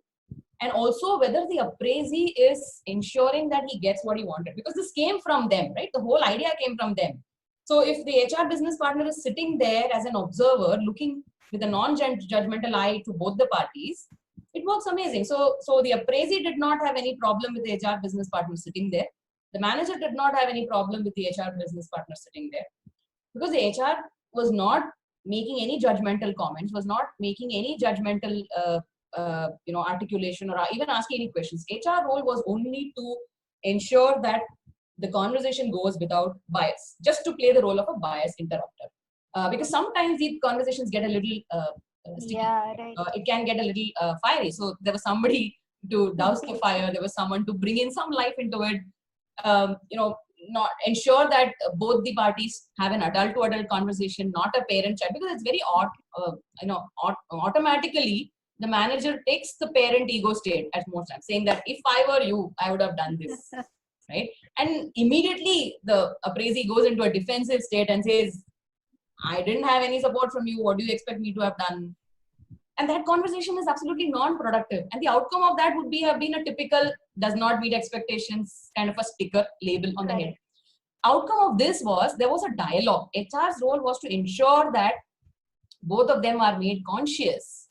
and also whether the appraisee is ensuring that he gets what he wanted. Because this came from them, right? The whole idea came from them. So if the HR business partner is sitting there as an observer, looking with a non-judgmental eye to both the parties, it works amazing. So the appraisee did not have any problem with the HR business partner sitting there. The manager did not have any problem with the HR business partner sitting there, because the HR was not making any judgmental comments, was not making any judgmental articulation, or even asking any questions. HR role was only to ensure that the conversation goes without bias, just to play the role of a bias interrupter. Because sometimes these conversations get a little sticky. Yeah, right. It can get a little fiery. So there was somebody to douse the fire. There was someone to bring in some life into it. Not ensure that both the parties have an adult-to-adult conversation, not a parent-child, because it's very odd. Automatically, the manager takes the parent ego state at most times, saying that if I were you, I would have done this, right? And immediately the appraisee goes into a defensive state and says, I didn't have any support from you. What do you expect me to have done? And that conversation is absolutely non-productive. And the outcome of that would have been a typical does not meet expectations kind of a sticker label on the head. Outcome of this was there was a dialogue. HR's role was to ensure that both of them are made conscious.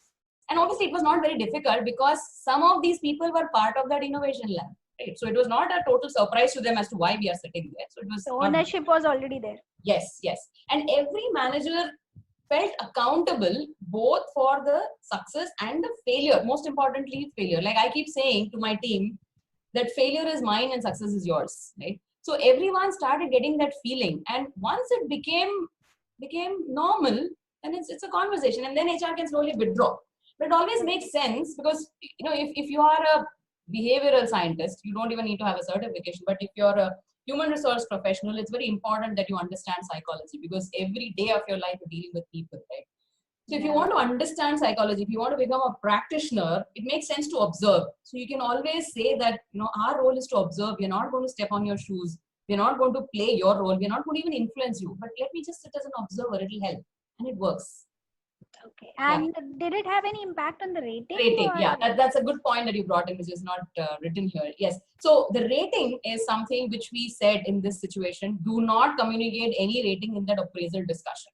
And obviously it was not very difficult because some of these people were part of that innovation lab. Right? So it was not a total surprise to them as to why we are sitting there. So it was The ownership was already there. Yes, yes. And every manager felt accountable both for the success and the failure. Most importantly, failure. Like I keep saying to my team that failure is mine and success is yours. Right? So everyone started getting that feeling. And once it became normal, and it's a conversation, and then HR can slowly withdraw. But it always makes sense because, you know, if you are a behavioral scientist, you don't even need to have a certification. But if you're a human resource professional, it's very important that you understand psychology because every day of your life you're dealing with people, right? So if you want to understand psychology, if you want to become a practitioner, it makes sense to observe. So you can always say that, you know, our role is to observe. We're not going to step on your shoes. We're not going to play your role. We're not going to even influence you. But let me just sit as an observer. It'll help. And it works. Okay. And did it have any impact on the rating? Rating, yeah. That's a good point that you brought in, which is not written here. Yes. So the rating is something which we said in this situation. Do not communicate any rating in that appraisal discussion.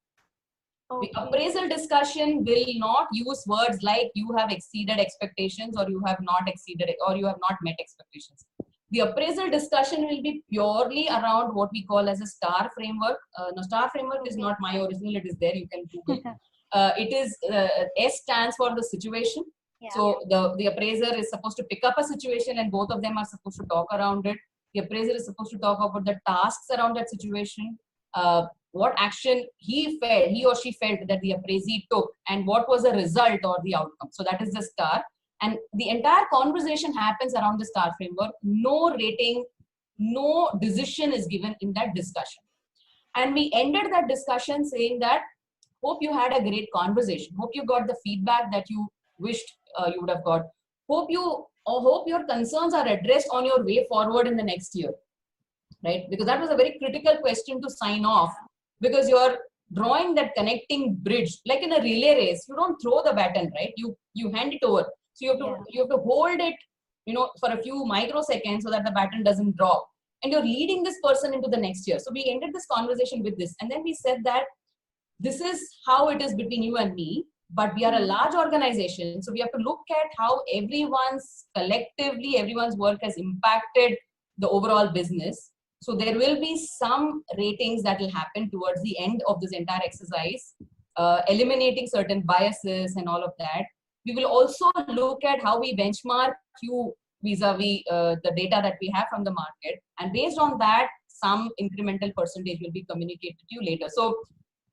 Okay. The appraisal discussion will not use words like you have exceeded expectations or you have not exceeded it or you have not met expectations. The appraisal discussion will be purely around what we call as a STAR framework. No, STAR framework is not my original. It is there. You can Google. It is S stands for the situation. Yeah. So the appraiser is supposed to pick up a situation and both of them are supposed to talk around it. The appraiser is supposed to talk about the tasks around that situation, what action he or she felt that the appraisee took, and what was the result or the outcome. So that is the STAR. And the entire conversation happens around the STAR framework. No rating, no decision is given in that discussion. And we ended that discussion saying that, hope you had a great conversation. Hope you got the feedback that you wished you would have got. Hope your concerns are addressed on your way forward in the next year. Right? Because that was a very critical question to sign off. Because you're drawing that connecting bridge. Like in a relay race, you don't throw the baton, right? You hand it over. So you have to hold it, you know, for a few microseconds so that the baton doesn't drop. And you're leading this person into the next year. So we ended this conversation with this. And then we said that this is how it is between you and me, but we are a large organization. So we have to look at how everyone's work has impacted the overall business. So there will be some ratings that will happen towards the end of this entire exercise, eliminating certain biases and all of that. We will also look at how we benchmark you vis-a-vis the data that we have from the market. And based on that, some incremental percentage will be communicated to you later. So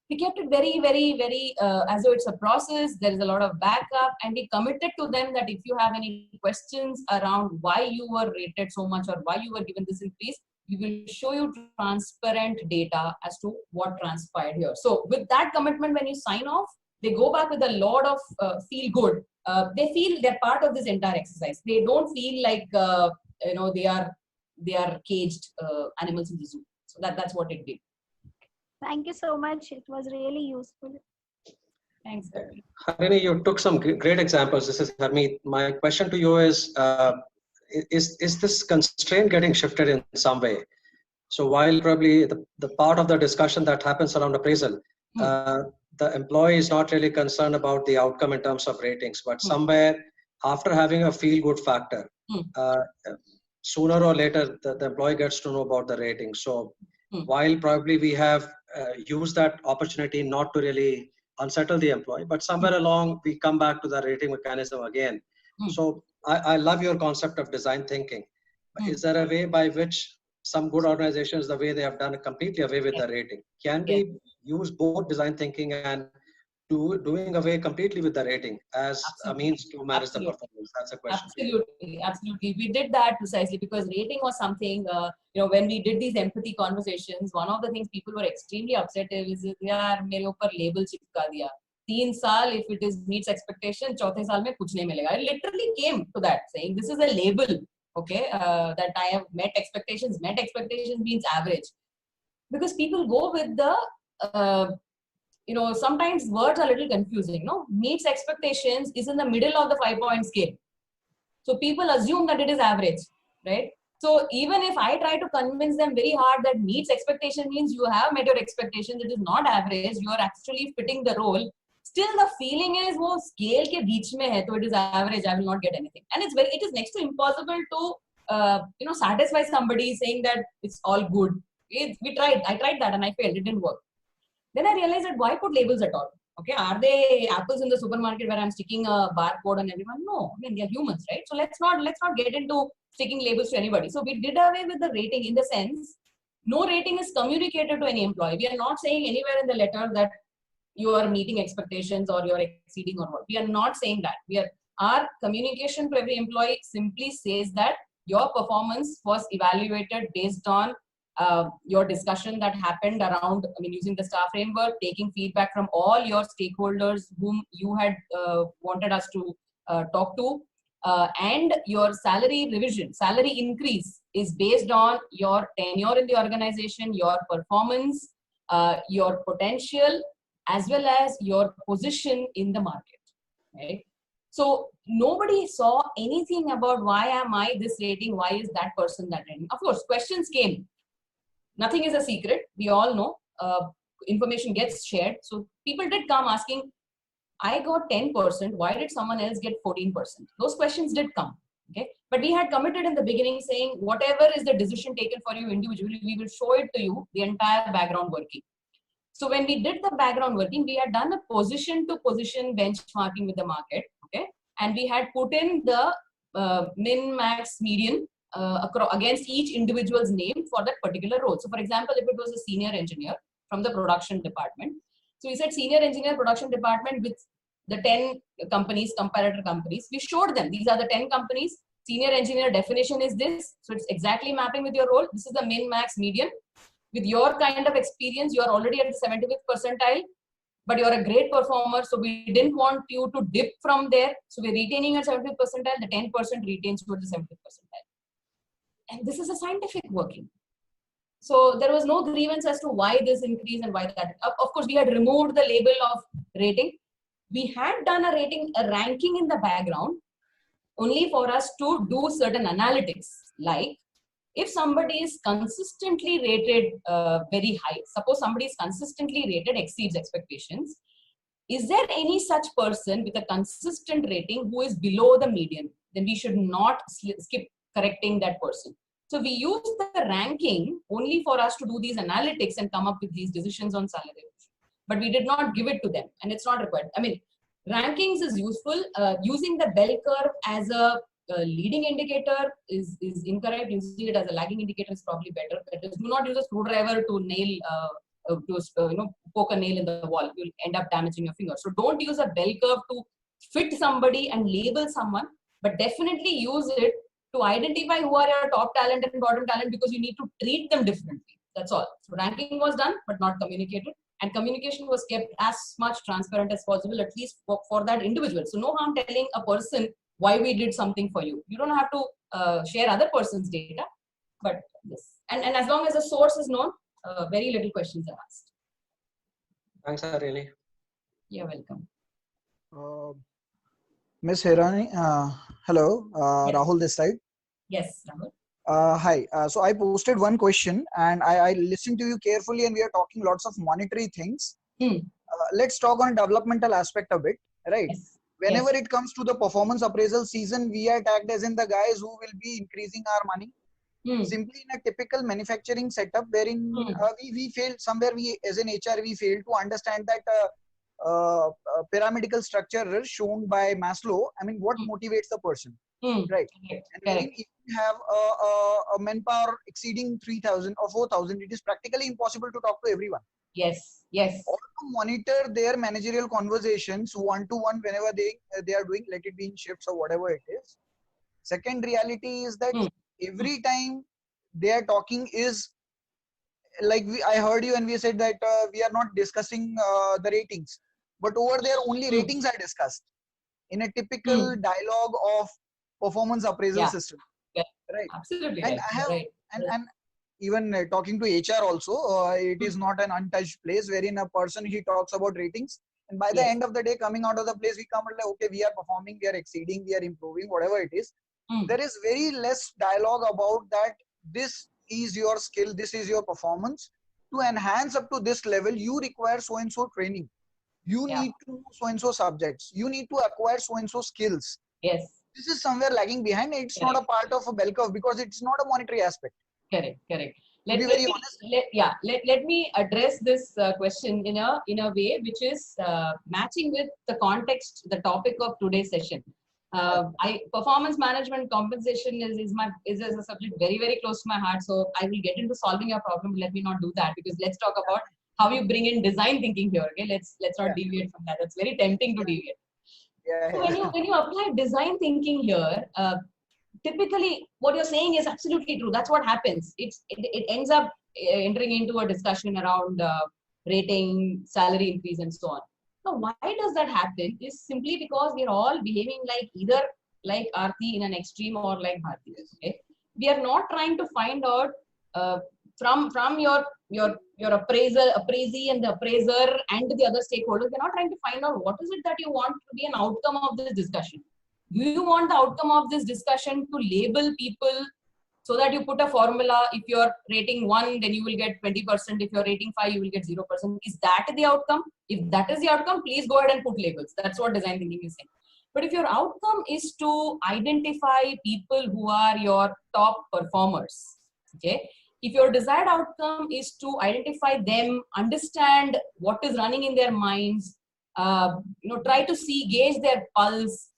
we kept it very, very, very as though it's a process. There is a lot of backup, and we committed to them that if you have any questions around why you were rated so much or why you were given this increase, we will show you transparent data as to what transpired here. So with that commitment, when you sign off, they go back with a lot of feel good. They feel they're part of this entire exercise. They don't feel like you know, they are caged animals in the zoo. So that's what it did. Thank you so much. It was really useful. Thanks. Harini, you took some great examples. This is Harmeet. My question to you is this constraint getting shifted in some way? So while probably the part of the discussion that happens around appraisal, the employee is not really concerned about the outcome in terms of ratings, but somewhere after having a feel-good factor, sooner or later, the employee gets to know about the rating. So while probably we have used that opportunity not to really unsettle the employee, but somewhere along we come back to the rating mechanism again. So I love your concept of design thinking. Is there a way by which some good organizations, the way they have done it completely away with the rating? Can we use both design thinking and doing away completely with the rating as a means to manage the performance? That's a question. Absolutely. We did that precisely because rating was something, you know, when we did these empathy conversations, one of the things people were extremely upset is, yaar, mere upar label chipka diya. 3 saal, if it is meets expectation, chauthe saal mein kuch nahi milega. It literally came to that, saying this is a label, okay, that I have met expectations. Met expectations means average. Because people go with the sometimes words are a little confusing. No, meets expectations is in the middle of the 5-point scale. So people assume that it is average, right? So even if I try to convince them very hard that meets expectation means you have met your expectations, it is not average, you are actually fitting the role. Still the feeling is wo scale ke beech mein hai, so it is average, I will not get anything. And it is next to impossible to satisfy somebody saying that it's all good. I tried that and I failed, it didn't work. Then I realized that why put labels at all? Okay, are they apples in the supermarket where I'm sticking a barcode on everyone? No, I mean, they're humans, right? So let's not get into sticking labels to anybody. So we did away with the rating in the sense, no rating is communicated to any employee. We are not saying anywhere in the letter that you are meeting expectations or you're exceeding or what. We are not saying that. Our communication to every employee simply says that your performance was evaluated based on your discussion that happened around, using the star framework, taking feedback from all your stakeholders whom you had wanted us to talk to, and your salary increase is based on your tenure in the organization, your performance, your potential, as well as your position in the market, right? So nobody saw anything about why am I this rating, why is that person that rating. Of course, questions came. Nothing is a secret. We all know information gets shared. So people did come asking, I got 10%. Why did someone else get 14%? Those questions did come. Okay. But we had committed in the beginning saying, whatever is the decision taken for you individually, we will show it to you, the entire background working. So when we did the background working, we had done a position to position benchmarking with the market. Okay. And we had put in the min, max, median against each individual's name for that particular role. So for example, if it was a senior engineer from the production department, so we said senior engineer production department with the 10 companies, comparator companies, we showed them these are the 10 companies, senior engineer definition is this, so it's exactly mapping with your role. This is the min, max, median. With your kind of experience, you are already at the 75th percentile, but you're a great performer, so we didn't want you to dip from there. So we're retaining at 75th percentile, the 10% retains towards the 75th percentile. And this is a scientific working. So there was no grievance as to why this increase and why that. Of course, we had removed the label of rating. We had done a ranking in the background only for us to do certain analytics. Like if somebody is consistently rated very high, suppose somebody is consistently rated exceeds expectations, is there any such person with a consistent rating who is below the median? Then we should not skip correcting that person. So we use the ranking only for us to do these analytics and come up with these decisions on salary. But we did not give it to them, and it's not required. Rankings is useful. Using the bell curve as a leading indicator is incorrect. Using it as a lagging indicator is probably better. That is, do not use a screwdriver to nail, poke a nail in the wall. You'll end up damaging your finger. So don't use a bell curve to fit somebody and label someone, but definitely use it to identify who are your top talent and bottom talent, because you need to treat them differently. That's all. So ranking was done, but not communicated. And communication was kept as much transparent as possible, at least for that individual. So no harm telling a person why we did something for you. You don't have to share other person's data, but this. And as long as the source is known, very little questions are asked. Thanks, Harini. You're welcome. Ms. Hirani, hello, Yes. Rahul this side. Yes, Rahul. Hi, so I posted one question and I listened to you carefully, and we are talking lots of monetary things. Let's talk on developmental aspect a bit, right? Yes. Whenever Yes. it comes to the performance appraisal season, we are tagged as in the guys who will be increasing our money. Simply in a typical manufacturing setup wherein we failed somewhere, we as an HR, we failed to understand that pyramidal structure shown by Maslow. What motivates the person, right? And wherein if you have a manpower exceeding 3,000 or 4,000, it is practically impossible to talk to everyone. Yes, yes. Or to monitor their managerial conversations one-to-one whenever they are doing, let it be in shifts or whatever it is. Second reality is that every time they are talking is like I heard you and we said that we are not discussing the ratings, but over there only ratings are discussed in a typical dialogue of performance appraisal system. Yeah. Right. Absolutely And right. I have right. and even talking to HR also, it is not an untouched place wherein a person, he talks about ratings. And by the end of the day, coming out of the place, we come like, okay, we are performing, we are exceeding, we are improving, whatever it is. There is very less dialogue about that. This is your skill, this is your performance. To enhance up to this level, you require so-and-so training. You need to know so-and-so subjects. You need to acquire so-and-so skills. Yes. This is somewhere lagging behind. It's not a part of a bell curve because it's not a monetary aspect. Correct. To be very honest. Let me address this question in a way which is matching with the context, the topic of today's session. Performance management compensation is a subject very, very close to my heart. So I will get into solving your problem. Let me not do that, because let's talk about how you bring in design thinking here. Okay, let's not deviate from that. That's very tempting to deviate. So when you apply design thinking here, typically what you're saying is absolutely true. That's what happens. It ends up entering into a discussion around rating, salary increase, and so on. Now, why does that happen? Is simply because we're all behaving like either like Aarti in an extreme or like Bharti. Okay, we are not trying to find out from your appraisee and the appraiser and the other stakeholders. We're not trying to find out what is it that you want to be an outcome of this discussion. Do you want the outcome of this discussion to label people so that you put a formula? If you're rating 1, then you will get 20%. If you're rating 5, you will get 0%. Is that the outcome? If that is the outcome, please go ahead and put labels. That's what design thinking is saying. But if your outcome is to identify people who are your top performers, okay? If your desired outcome is to identify them, understand what is running in their minds, try to gauge their pulse.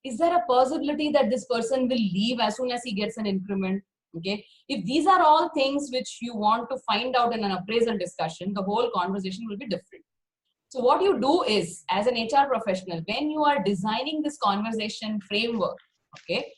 Is there a possibility that this person will leave as soon as he gets an increment? Okay. If these are all things which you want to find out in an appraisal discussion, the whole conversation will be different. So what you do is, as an HR professional, when you are designing this conversation framework, okay,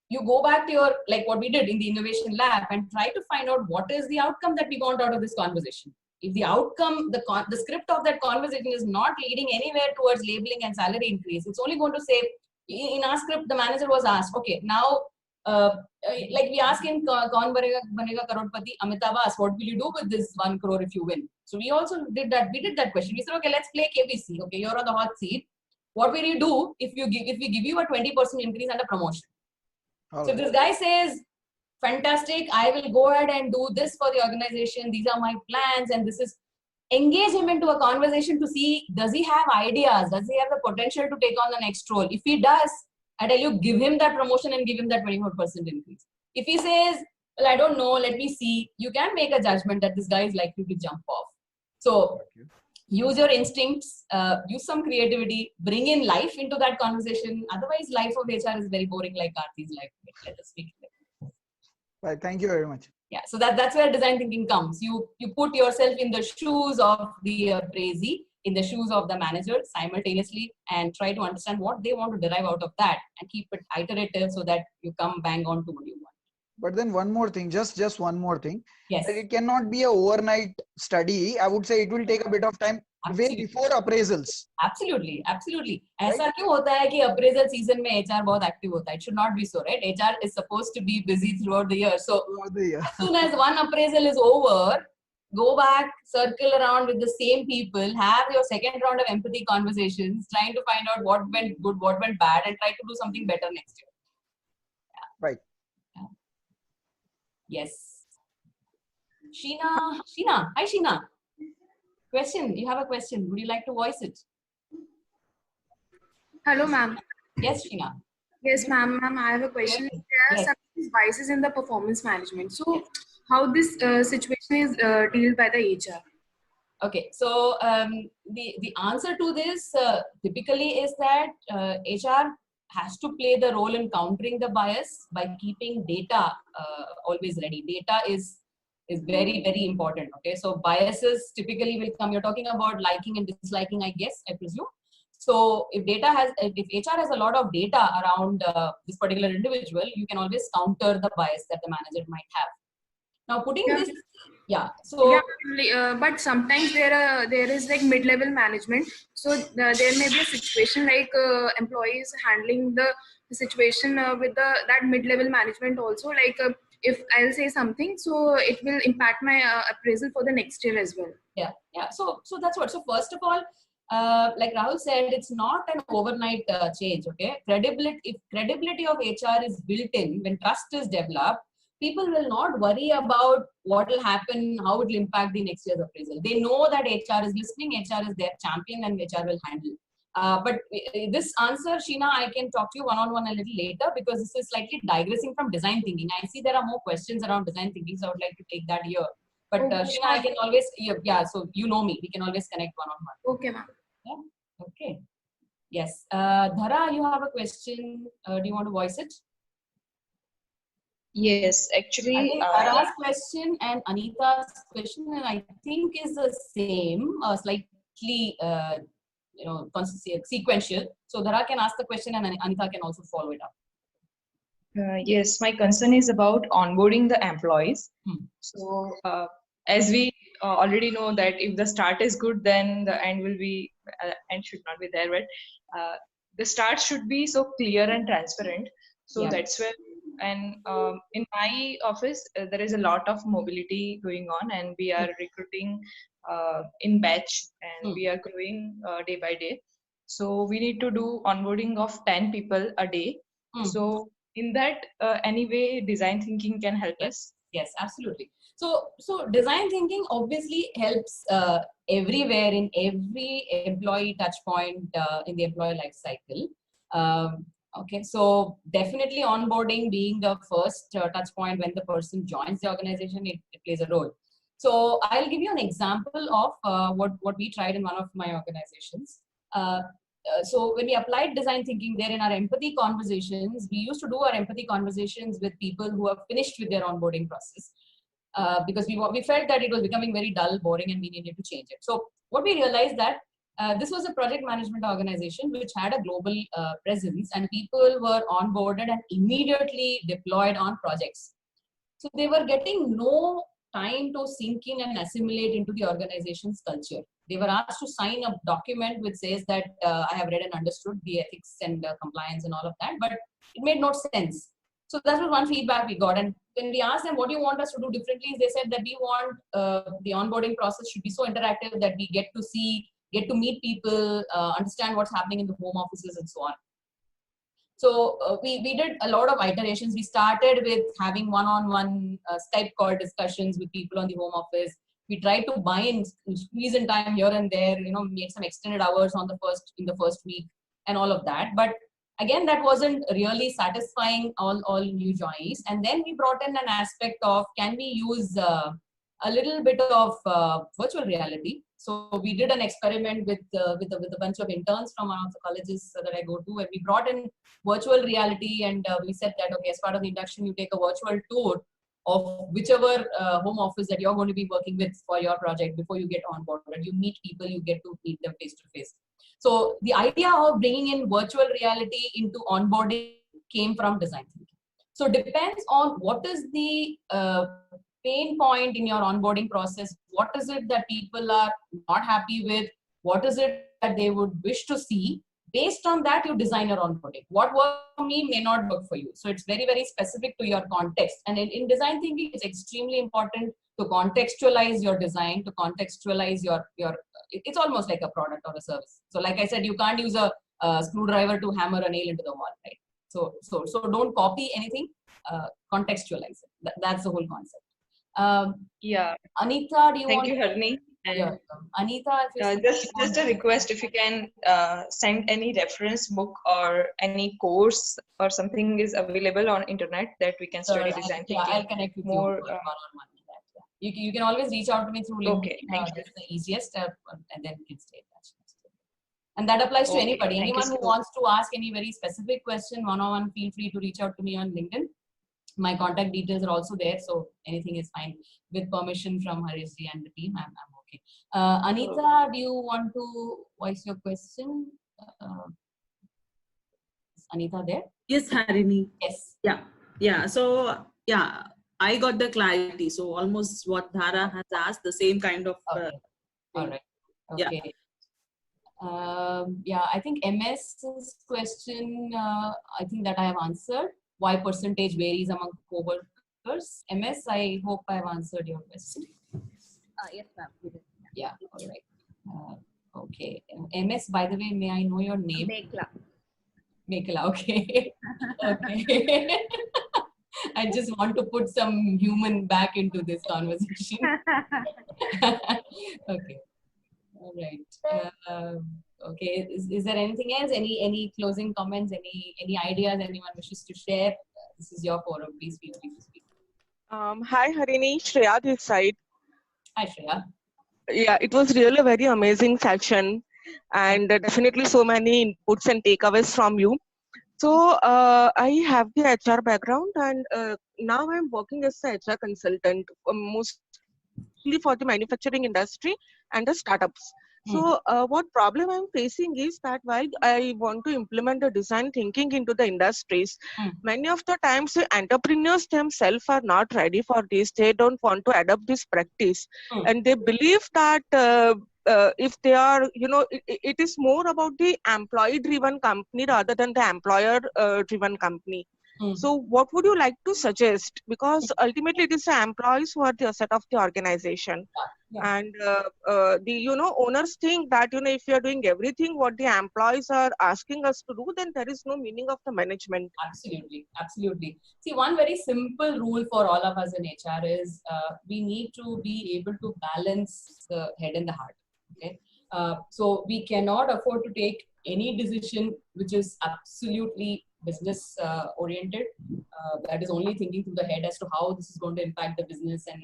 you go back to your, like what we did in the innovation lab, and try to find out what is the outcome that we want out of this conversation. If the outcome, the script of that conversation is not leading anywhere towards labeling and salary increase, it's only going to say, in our script, the manager was asked, okay, now, like we asked in Kaun Banega Crorepati, Amitabh asked, what will you do with this 1 crore if you win? So we also did that. We did that question. We said, okay, let's play KBC. Okay, you're on the hot seat. What will you do if we give you a 20% increase and a promotion? So if this guy says, fantastic, I will go ahead and do this for the organization. These are my plans, and this is, engage him into a conversation to see, does he have ideas? Does he have the potential to take on the next role? If he does, I tell you, give him that promotion and give him that 24% increase. If he says, well, I don't know, let me see, you can make a judgment that this guy is likely to jump off. So use your instincts, use some creativity, bring in life into that conversation. Otherwise, life of HR is very boring like Aarti's life. Let us speak. Right. Thank you very much. Yeah, so that's where design thinking comes. You put yourself in the shoes of the appraisee, in the shoes of the manager simultaneously, and try to understand what they want to derive out of that, and keep it iterative so that you come bang on to what you want. But then one more thing, just one more thing. Yes. It cannot be an overnight study. I would say it will take a bit of time. Way before appraisals. Absolutely. ऐसा क्यों होता है कि appraisal season में HR बहुत active होता है? It should not be so, right? HR is supposed to be busy throughout the year. So as soon as one appraisal is over, go back, circle around with the same people, have your second round of empathy conversations, trying to find out what went good, what went bad, and try to do something better next year. Yeah. Right. Yeah. Yes. Sheena. Hi, Sheena. Question. You have a question. Would you like to voice it? Hello, ma'am. Yes, Sheena. Yes, ma'am. I have a question. Yes. There are some biases in the performance management. So, how this situation is dealt by the HR? Okay. So, the answer to this typically is that HR has to play the role in countering the bias by keeping data always ready. Data is very, very important. Okay, so biases typically will come. You're talking about liking and disliking, I guess, I presume. So if HR has a lot of data around this particular individual, you can always counter the bias that the manager might have. Now putting this, but sometimes there is like mid-level management. So there may be a situation like employees handling the situation with that mid-level management also, like if I'll say something, so it will impact my appraisal for the next year as well. Yeah. So that's what. So first of all, like Rahul said, it's not an overnight change. Okay, if credibility of HR is built in, when trust is developed, people will not worry about what will happen, how it will impact the next year's appraisal. They know that HR is listening, HR is their champion, and HR will handle. But this answer, Sheena, I can talk to you one-on-one a little later, because this is slightly digressing from design thinking. I see there are more questions around design thinking, so I would like to take that here. But Sheena, I can always, yeah, so you know me, we can always connect one-on-one. Okay, ma'am. Yeah. Okay. Yes. Dhara, you have a question. Do you want to voice it? Yes, actually, I think Dhara's question and Anita's question, and I think is the same, slightly, sequential. So Dhara can ask the question, and Anita can also follow it up. yes, my concern is about onboarding the employees. So, as we already know that if the start is good, then the end will be, end should not be there, but the start should be so clear and transparent. So that's where, and in my office, there is a lot of mobility going on, and we are recruiting in batch, and we are growing day by day. So we need to do onboarding of 10 people a day. So in that, anyway, design thinking can help us. Yes, absolutely. So design thinking obviously helps everywhere, in every employee touch point in the employee life cycle. Okay, so definitely onboarding being the first touch point when the person joins the organization, it plays a role. So I'll give you an example of what we tried in one of my organizations. So when we applied design thinking there in our empathy conversations, we used to do our empathy conversations with people who have finished with their onboarding process. Because we felt that it was becoming very dull, boring, and we needed to change it. So what we realized that this was a project management organization which had a global presence, and people were onboarded and immediately deployed on projects. So they were getting no time to sink in and assimilate into the organization's culture. They were asked to sign a document which says that I have read and understood the ethics and compliance and all of that, but it made no sense. So that was one feedback we got. And when we asked them, what do you want us to do differently? They said that we want the onboarding process should be so interactive that we get to meet people, understand what's happening in the home offices and so on. So we did a lot of iterations. We started with having one-on-one Skype call discussions with people on the home office. We tried to buy in, squeeze in time here and there, made some extended hours in the first week and all of that. But again, that wasn't really satisfying all new joinees. And then we brought in an aspect of, can we use a little bit of virtual reality? So we did an experiment with a bunch of interns from one of the colleges that I go to, and we brought in virtual reality, and we said that, okay, as part of the induction, you take a virtual tour of whichever home office that you're going to be working with for your project before you get on board. And you meet people, you get to meet them face to face. So the idea of bringing in virtual reality into onboarding came from design thinking. So it depends on what is the pain point in your onboarding process. What is it that people are not happy with? What is it that they would wish to see? Based on that, you design your onboarding. What works for me may not work for you. So it's very, very specific to your context. And in design thinking, it's extremely important to contextualize your design, to contextualize your it's almost like a product or a service. So like I said, you can't use a screwdriver to hammer a nail into the wall, right? So don't copy anything, contextualize it. That's the whole concept. Yeah. Anita, do you Thank want you, Harini. And Anita, just a request, if you can send any reference book or any course or something is available on internet that we can study design thinking. I'll connect with more. You one-on-one. You can always reach out to me through LinkedIn. Okay, thank you. That's the easiest, and then we can stay in touch. And that applies to anybody. Anyone who wants to ask any very specific question one-on-one, feel free to reach out to me on LinkedIn. My contact details are also there, so anything is fine. With permission from Harishji and the team, I'm okay. Anita, do you want to voice your question? Is Anita there? Yes, Harini. Yes. Yeah. So yeah, I got the clarity. So almost what Dhara has asked, the same kind of. All right. Okay. Yeah, I think MS's question, I think that I have answered. Why percentage varies among cohort workers. MS, I hope I've answered your question. Yes, ma'am. You did. Yeah, all right. Okay. MS, by the way, may I know your name? Mekla. Mekla, okay. Okay. I just want to put some human back into this conversation. Okay. All right. Okay. Is there anything else? Any closing comments? Any ideas anyone wishes to share? This is your forum. Please feel free to speak. Hi Harini, Shreya this side. Hi Shreya. Yeah, it was really a very amazing session, and definitely so many inputs and takeaways from you. So I have the HR background, and now I'm working as a HR consultant, mostly for the manufacturing industry and the startups. So what problem I'm facing is that while I want to implement the design thinking into the industries, many of the times the entrepreneurs themselves are not ready for this. They don't want to adopt this practice, and they believe that if they are, it is more about the employee-driven company rather than the employer-driven company. So what would you like to suggest? Because ultimately it is the employees who are the asset of the organization. And the owners think that if you are doing everything what the employees are asking us to do, then there is no meaning of the management. Absolutely, absolutely. See, one very simple rule for all of us in HR is we need to be able to balance the head and the heart. Okay, so we cannot afford to take any decision which is absolutely business oriented, that is only thinking through the head as to how this is going to impact the business, and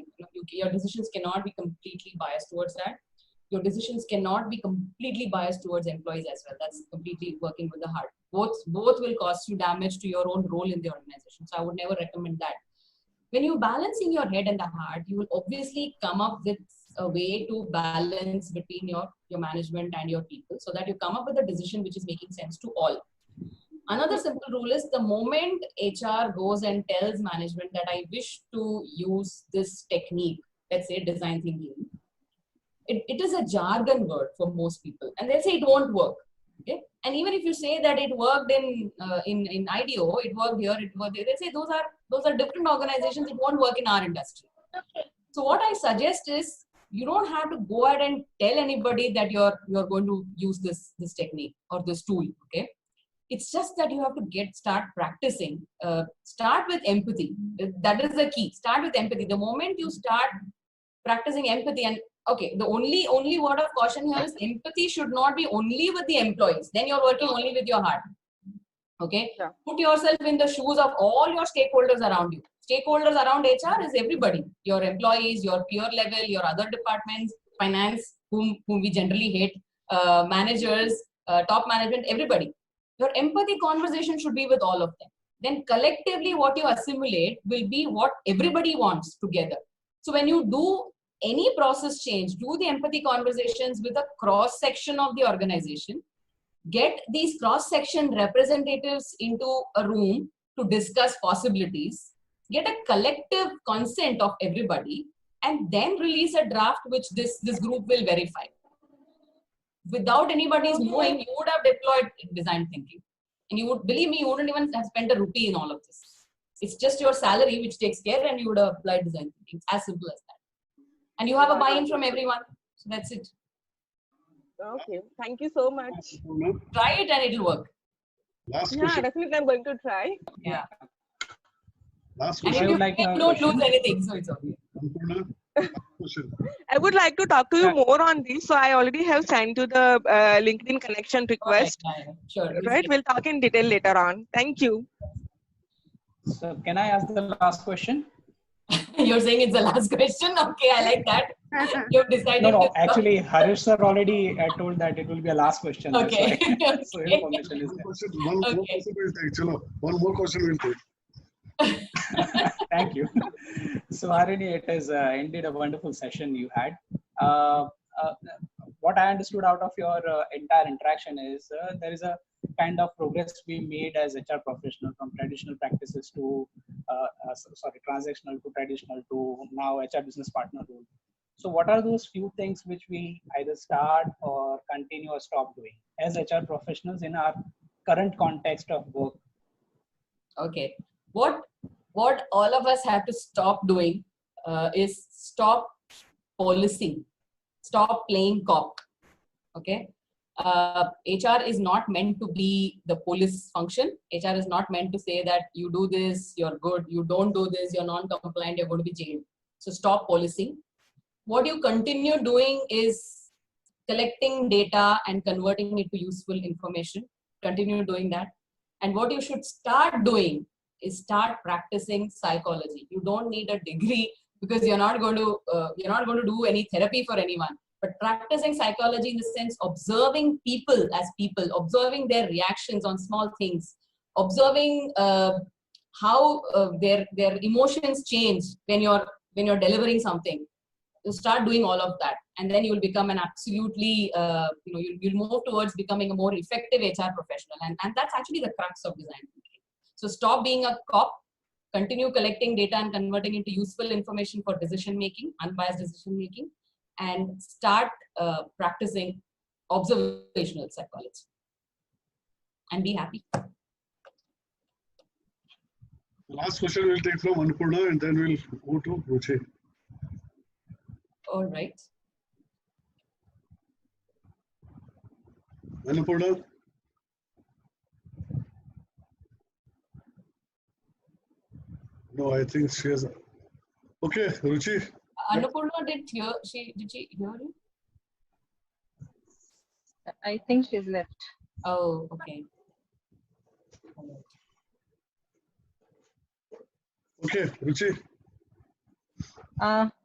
your decisions cannot be completely biased towards that. Your decisions cannot be completely biased towards employees as well. That's completely working with the heart. Both will cause you damage to your own role in the organization. So I would never recommend that. When you balancing your head and the heart, you will obviously come up with a way to balance between your management and your people, so that you come up with a decision which is making sense to all. Another simple rule is the moment HR goes and tells management that I wish to use this technique, let's say design thinking, it is a jargon word for most people, and they'll say it won't work. Okay, and even if you say that it worked in IDEO, it worked here, it worked there, they say those are different organizations. It won't work in our industry. So what I suggest is you don't have to go ahead and tell anybody that you're going to use this technique or this tool. Okay, it's just that you have to start practicing. Start with empathy. That is the key. Start with empathy. The moment you start practicing empathy, and okay, the only word of caution here is empathy should not be only with the employees. Then you're working only with your heart. Okay, put yourself in the shoes of all your stakeholders around you. Stakeholders around HR is everybody. Your employees, your peer level, your other departments, finance, whom we generally hate, managers, top management, everybody. Your empathy conversation should be with all of them. Then collectively what you assimilate will be what everybody wants together. So when you do any process change, do the empathy conversations with a cross section of the organization. Get these cross-section representatives into a room to discuss possibilities. Get a collective consent of everybody, and then release a draft which this group will verify. Without anybody's knowing, you would have deployed design thinking. And you would, believe me, you wouldn't even have spent a rupee in all of this. It's just your salary which takes care, and you would have applied design thinking. It's as simple as that. And you have a buy-in from everyone. So that's it. Okay, thank you so much. Try it and it'll work. Last Yeah, question. definitely I'm going to try. Yeah. Last And if question. you don't lose anything, so it's okay. I would like to talk to you more on this. So I already have sent you the LinkedIn connection request. Sure. Right, we'll talk in detail later on. Thank you. So can I ask the last question? You're saying it's the last question? Okay, I like that. You've decided. No, actually, Harish sir already told that it will be a last question. Okay. That's why. So your permission is there. One more question will take. Chalo, one more question will take. Thank you. So Harini, it is indeed a wonderful session you had. What I understood out of your entire interaction is there is a kind of progress we made as HR professional from traditional practices to transactional to traditional to now HR business partner role. So what are those few things which we either start or continue or stop doing as HR professionals in our current context of work? Okay. What what all of us have to stop doing is stop policing, stop playing cop. Okay. HR is not meant to be the police function. HR is not meant to say that you do this, you're good. You don't do this, you're non-compliant, you're going to be jailed. So stop policing. What you continue doing is collecting data and converting it to useful information. Continue doing that. And what you should start doing is start practicing psychology. You don't need a degree because you're not going to do any therapy for anyone. But practicing psychology in the sense observing people as people, observing their reactions on small things, observing how their emotions change when you're delivering something. You start doing all of that, and then you will become an absolutely you'll move towards becoming a more effective HR professional, and that's actually the crux of design thinking. So stop being a cop, continue collecting data and converting into useful information for decision making, unbiased decision making, and start practicing observational psychology, and be happy. The last question we'll take from Annapurna, and then we'll go to Ruchi. All right. Annapurna? No, I think she has. Okay, Ruchi. Annapurna did she hear you? I think she's left. Oh, okay. Okay, Ruchi.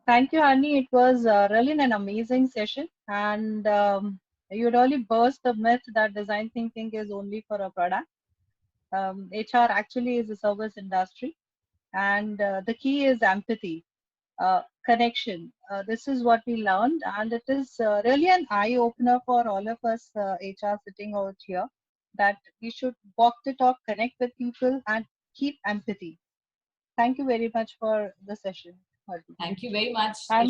Thank you, Hani. It was really an amazing session, and you really burst the myth that design thinking is only for a product. HR actually is a service industry, and the key is empathy, connection. This is what we learned, and it is really an eye opener for all of us HR sitting out here, that we should walk the talk, connect with people, and keep empathy. Thank you very much for the session. Thank you very much. And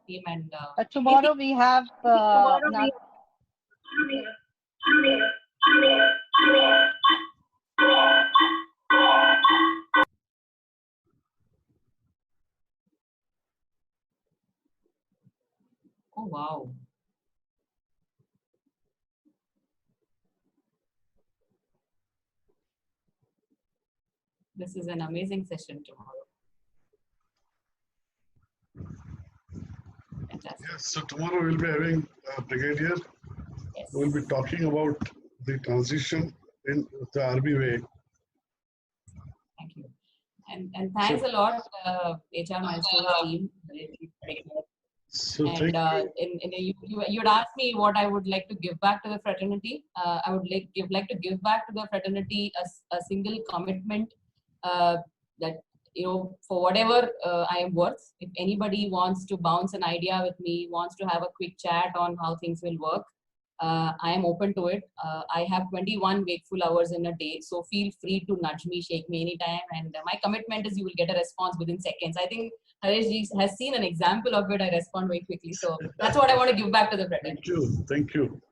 team and tomorrow we have oh wow. This is an amazing session tomorrow. Fantastic. Yes, so tomorrow we'll be having Brigadier. Yes. We'll be talking about the transition in the RB way. Thank you. And thanks a lot, HR Milestones team. So and you had asked me what I would like to give back to the fraternity. I would like to give back to the fraternity a single commitment that, for whatever I am worth, if anybody wants to bounce an idea with me, wants to have a quick chat on how things will work, I am open to it. I have 21 wakeful hours in a day, so feel free to nudge me, shake me anytime. And my commitment is you will get a response within seconds. I think Haresh ji has seen an example of it. I respond very quickly. So that's what I want to give back to the fraternity. Thank you.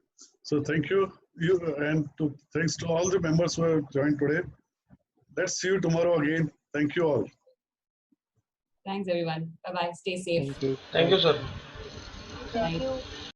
So thank you, and thanks to all the members who have joined today. Let's see you tomorrow again. Thank you all. Thanks everyone. Bye bye. Stay safe. Thank you, sir. Thank you.